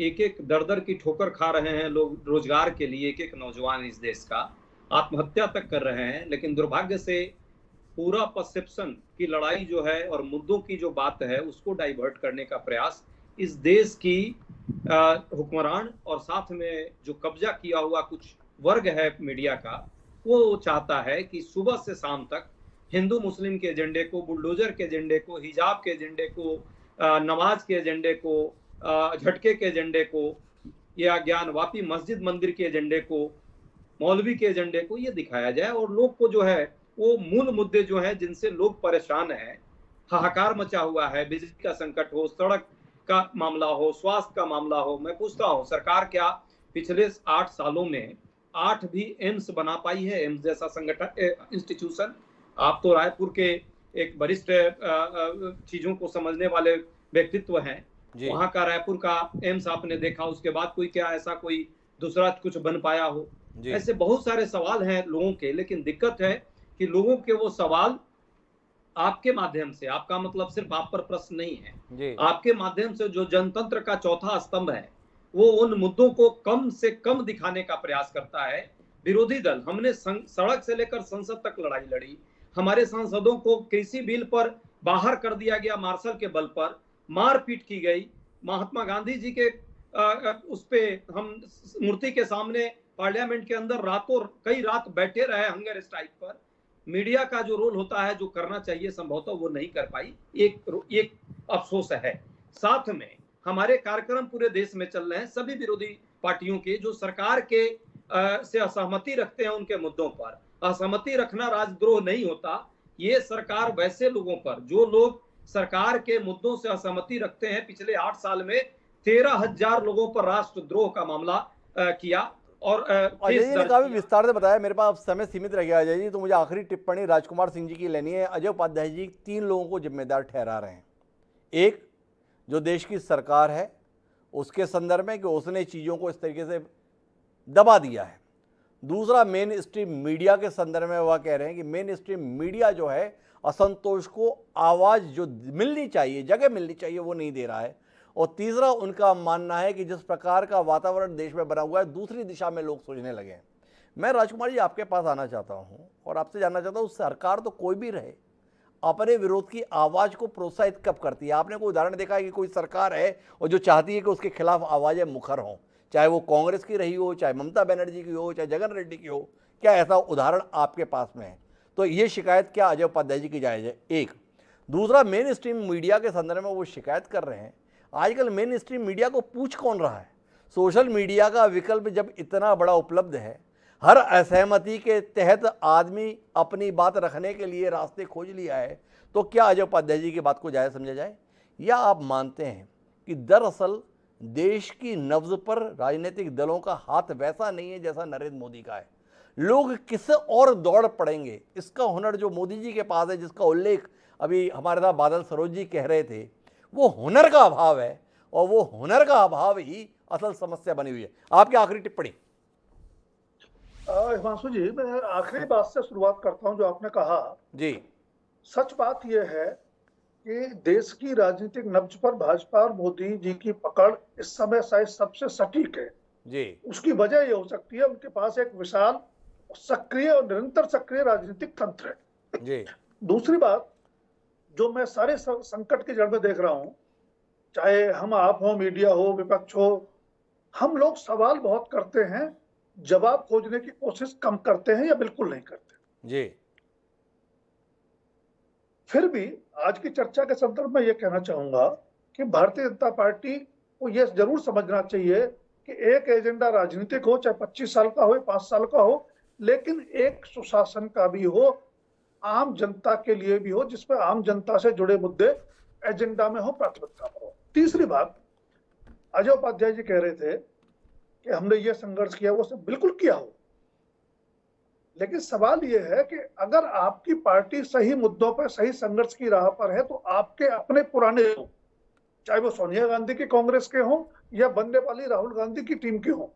एक एक दर दर की ठोकर खा रहे हैं लोग रोजगार के लिए, एक एक नौजवान इस देश का आत्महत्या तक कर रहे हैं, लेकिन दुर्भाग्य से पूरा परसेप्शन की लड़ाई जो है और मुद्दों की जो बात है उसको डाइवर्ट करने का प्रयास इस देश की हुक्मरान और साथ में जो कब्जा किया हुआ कुछ वर्ग है मीडिया का, वो चाहता है कि सुबह से शाम तक हिंदू मुस्लिम के एजेंडे को, बुलडोजर के एजेंडे को, हिजाब के एजेंडे को, नमाज के एजेंडे को, झटके के एजेंडे को, या ज्ञानवापी मस्जिद मंदिर के एजेंडे को, मौलवी के एजेंडे को ये दिखाया जाए और लोग को जो है वो मूल मुद्दे जो है जिनसे लोग परेशान हैं, हाहाकार मचा हुआ है, बिजली का संकट हो, सड़क का मामला हो, स्वास्थ्य का मामला हो। मैं पूछता हूँ, सरकार क्या पिछले 8 सालों में 8 भी एम्स बना पाई है? एम्स जैसा संगठन, इंस्टीट्यूशन। आप तो रायपुर के एक वरिष्ठ चीजों को समझने वाले व्यक्तित्व हैं, वहां का रायपुर का एम्स आपने देखा, उसके बाद कोई क्या ऐसा कोई दूसरा कुछ बन पाया हो? ऐसे बहुत सारे सवाल हैं लोगों के, लेकिन दिक्कत है कि लोगों के वो सवाल आपके माध्यम से, आपका मतलब सिर्फ आप पर प्रश्न नहीं है, आपके माध्यम से जो जनतंत्र का चौथा स्तंभ है वो उन मुद्दों को कम से कम दिखाने का प्रयास करता है। विरोधी दल, हमने सड़क से लेकर संसद तक लड़ाई लड़ी, हमारे सांसदों को कृषि बिल पर बाहर कर दिया गया मार्शल के बल पर, मारपीट की गई, महात्मा गांधी जी के उस पे हम मूर्ति के सामने पार्लियामेंट के अंदर रातों कई रात बैठे रहे हंगर स्ट्राइक पर। मीडिया का जो रोल होता है, जो करना चाहिए संभवतः वो नहीं कर पाई, एक अफसोस है। साथ में हमारे कार्यक्रम पूरे देश में चल रहे हैं, सभी विरोधी पार्टियों के जो सरकार के से असहमति रखते हैं उनके मुद्दों पर। असहमति रखना राजद्रोह नहीं होता। ये सरकार वैसे लोगों पर, जो लोग सरकार के मुद्दों से असहमति रखते हैं, पिछले 8 साल में 13,000 लोगों पर राष्ट्रद्रोह का मामला किया और अजय जी ने काफी विस्तार से बताया। मेरे पास समय सीमित रह गया अजय जी, तो मुझे आखिरी टिप्पणी राजकुमार सिंह जी की लेनी है। अजय उपाध्याय जी 3 लोगों को जिम्मेदार ठहरा रहे हैं। एक, जो देश की सरकार है उसके संदर्भ में कि उसने चीज़ों को इस तरीके से दबा दिया है। दूसरा, मेन स्ट्रीम मीडिया के संदर्भ में वह कह रहे हैं कि मेन स्ट्रीम मीडिया जो है असंतोष को आवाज़ जो मिलनी चाहिए, जगह मिलनी चाहिए, वो नहीं दे रहा है। और तीसरा, उनका मानना है कि जिस प्रकार का वातावरण देश में बना हुआ है, दूसरी दिशा में लोग सोचने लगे हैं। मैं राजकुमार जी आपके पास आना चाहता हूं और आपसे जानना चाहता हूं, सरकार तो कोई भी रहे अपने विरोध की आवाज़ को प्रोत्साहित कब करती है? आपने कोई उदाहरण देखा है कि कोई सरकार है और जो चाहती है कि उसके खिलाफ आवाज़ें मुखर हों, चाहे वो कांग्रेस की रही हो, चाहे ममता बनर्जी की हो, चाहे जगन रेड्डी की हो? क्या ऐसा उदाहरण आपके पास में है? तो ये शिकायत क्या अजय उपाध्याय जी की जायज़ है? एक। दूसरा, मेन स्ट्रीम मीडिया के संदर्भ में वो शिकायत कर रहे हैं, आजकल मेन स्ट्रीम मीडिया को पूछ कौन रहा है? सोशल मीडिया का विकल्प जब इतना बड़ा उपलब्ध है, हर असहमति के तहत आदमी अपनी बात रखने के लिए रास्ते खोज लिया है, तो क्या अजय उपाध्याय जी की बात को जायज़ समझा जाए? या आप मानते हैं कि दरअसल देश की नब्ज पर राजनीतिक दलों का हाथ वैसा नहीं है जैसा नरेंद्र मोदी का है? लोग किस और दौड़ पड़ेंगे? इसका हुनर जो मोदी जी के पास है, जिसका उल्लेख अभी हमारे साथ बादल सरोज जी कह रहे थे, वो हुनर का अभाव है और वो हुनर का अभाव ही असल समस्या बनी हुई है। आपकी आखिरी टिप्पणी। हिमांशु जी, मैं आखिरी बात से शुरुआत करता हूं जो आपने कहा जी। सच बात यह है कि देश की राजनीतिक नब्ज पर भाजपा और मोदी जी की पकड़ इस समय शायद सबसे सटीक है जी। उसकी वजह यह हो सकती है उनके पास एक विशाल, सक्रिय और निरंतर सक्रिय राजनीतिक तंत्र है जी। दूसरी बात जो मैं सारे संकट की जड़ में देख रहा हूं, चाहे हम आप हो, मीडिया हो, विपक्ष हो, हम लोग सवाल बहुत करते हैं, जवाब खोजने की कोशिश कम करते हैं या बिल्कुल नहीं करते जी। फिर भी आज की चर्चा के संदर्भ में यह कहना चाहूंगा कि भारतीय जनता पार्टी को यह जरूर समझना चाहिए कि एक एजेंडा राजनीतिक हो, चाहे 25 साल का हो, 5 साल का हो, लेकिन एक सुशासन का भी हो, आम जनता के लिए भी हो, जिसमें आम जनता से जुड़े मुद्दे एजेंडा में हो, प्राथमिकता पर हो। तीसरी बात, अजय उपाध्याय जी कह रहे थे कि हमने ये संघर्ष किया, वो सब बिल्कुल किया हो, लेकिन सवाल यह है कि अगर आपकी पार्टी सही मुद्दों पर सही संघर्ष की राह पर है, तो आपके अपने पुराने लोग, चाहे वो सोनिया गांधी के कांग्रेस के हों या बनने वाली राहुल गांधी की टीम के हों,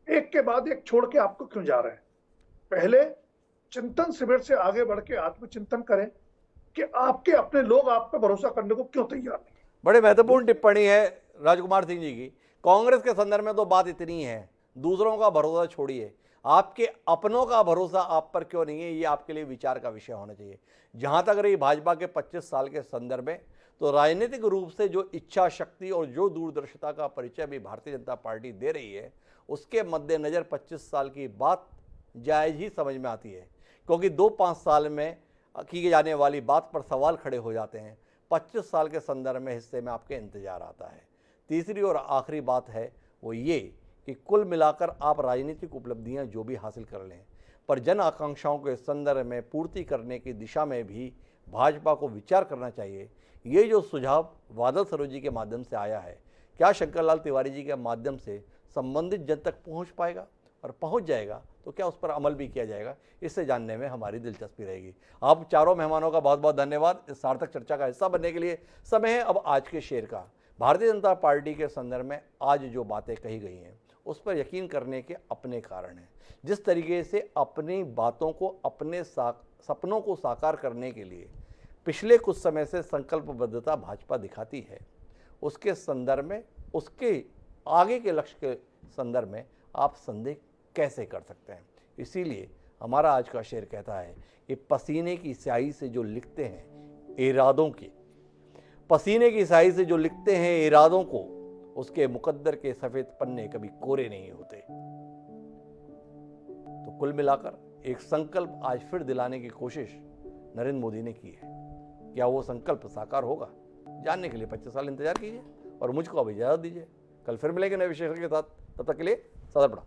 एक के बाद एक छोड़ के आपको क्यों जा रहे हैं? पहले चिंतन शिविर से आगे बढ़ के आत्मचिंतन करें कि आपके अपने लोग आप पे भरोसा करने को क्यों तैयार नहीं। बड़े महत्वपूर्ण टिप्पणी है राजकुमार सिंह जी की। कांग्रेस के संदर्भ में तो बात इतनी है, दूसरों का भरोसा छोड़िए, आपके अपनों का भरोसा आप पर क्यों नहीं है, ये आपके लिए विचार का विषय होना चाहिए। जहां तक रही भाजपा के 25 साल के संदर्भ में, तो राजनीतिक रूप से जो इच्छा शक्ति और जो दूरदर्शिता का परिचय भी भारतीय जनता पार्टी दे रही है, उसके मद्देनजर 25 साल की बात जायज़ ही समझ में आती है, क्योंकि 2-5 साल में की जाने वाली बात पर सवाल खड़े हो जाते हैं। 25 साल के संदर्भ में हिस्से में आपके इंतजार आता है। तीसरी और आखिरी बात है वो ये कि कुल मिलाकर आप राजनीतिक उपलब्धियां जो भी हासिल कर लें, पर जन आकांक्षाओं के संदर्भ में पूर्ति करने की दिशा में भी भाजपा को विचार करना चाहिए। ये जो सुझाव बादल सरोज के माध्यम से आया है, क्या शंकर तिवारी जी के माध्यम से संबंधित जन तक पहुँच पाएगा, और पहुँच जाएगा तो क्या उस पर अमल भी किया जाएगा, इससे जानने में हमारी दिलचस्पी रहेगी। आप चारों मेहमानों का बहुत बहुत धन्यवाद इस सार्थक चर्चा का हिस्सा बनने के लिए। समय है अब आज के शेर का। भारतीय जनता पार्टी के संदर्भ में आज जो बातें कही गई हैं उस पर यकीन करने के अपने कारण हैं। जिस तरीके से अपनी बातों को, अपने सपनों को साकार करने के लिए पिछले कुछ समय से संकल्पबद्धता भाजपा दिखाती है, उसके संदर्भ में, उसके आगे के लक्ष्य के संदर्भ में आप संदेह कैसे कर सकते हैं। इसीलिए हमारा आज का शेर कहता है कि पसीने की स्याही से जो लिखते हैं इरादों की, पसीने की स्याही से जो लिखते हैं इरादों को, उसके मुकद्दर के सफेद पन्ने कभी कोरे नहीं होते। तो कुल मिलाकर एक संकल्प आज फिर दिलाने की कोशिश नरेंद्र मोदी ने की है। क्या वो संकल्प साकार होगा, जानने के लिए 25 साल इंतजार कीजिए और मुझको अब इजाजत दीजिए। कल फिर मिलेंगे नए विषय के साथ, तब तक के लिए सदा प्रणाम।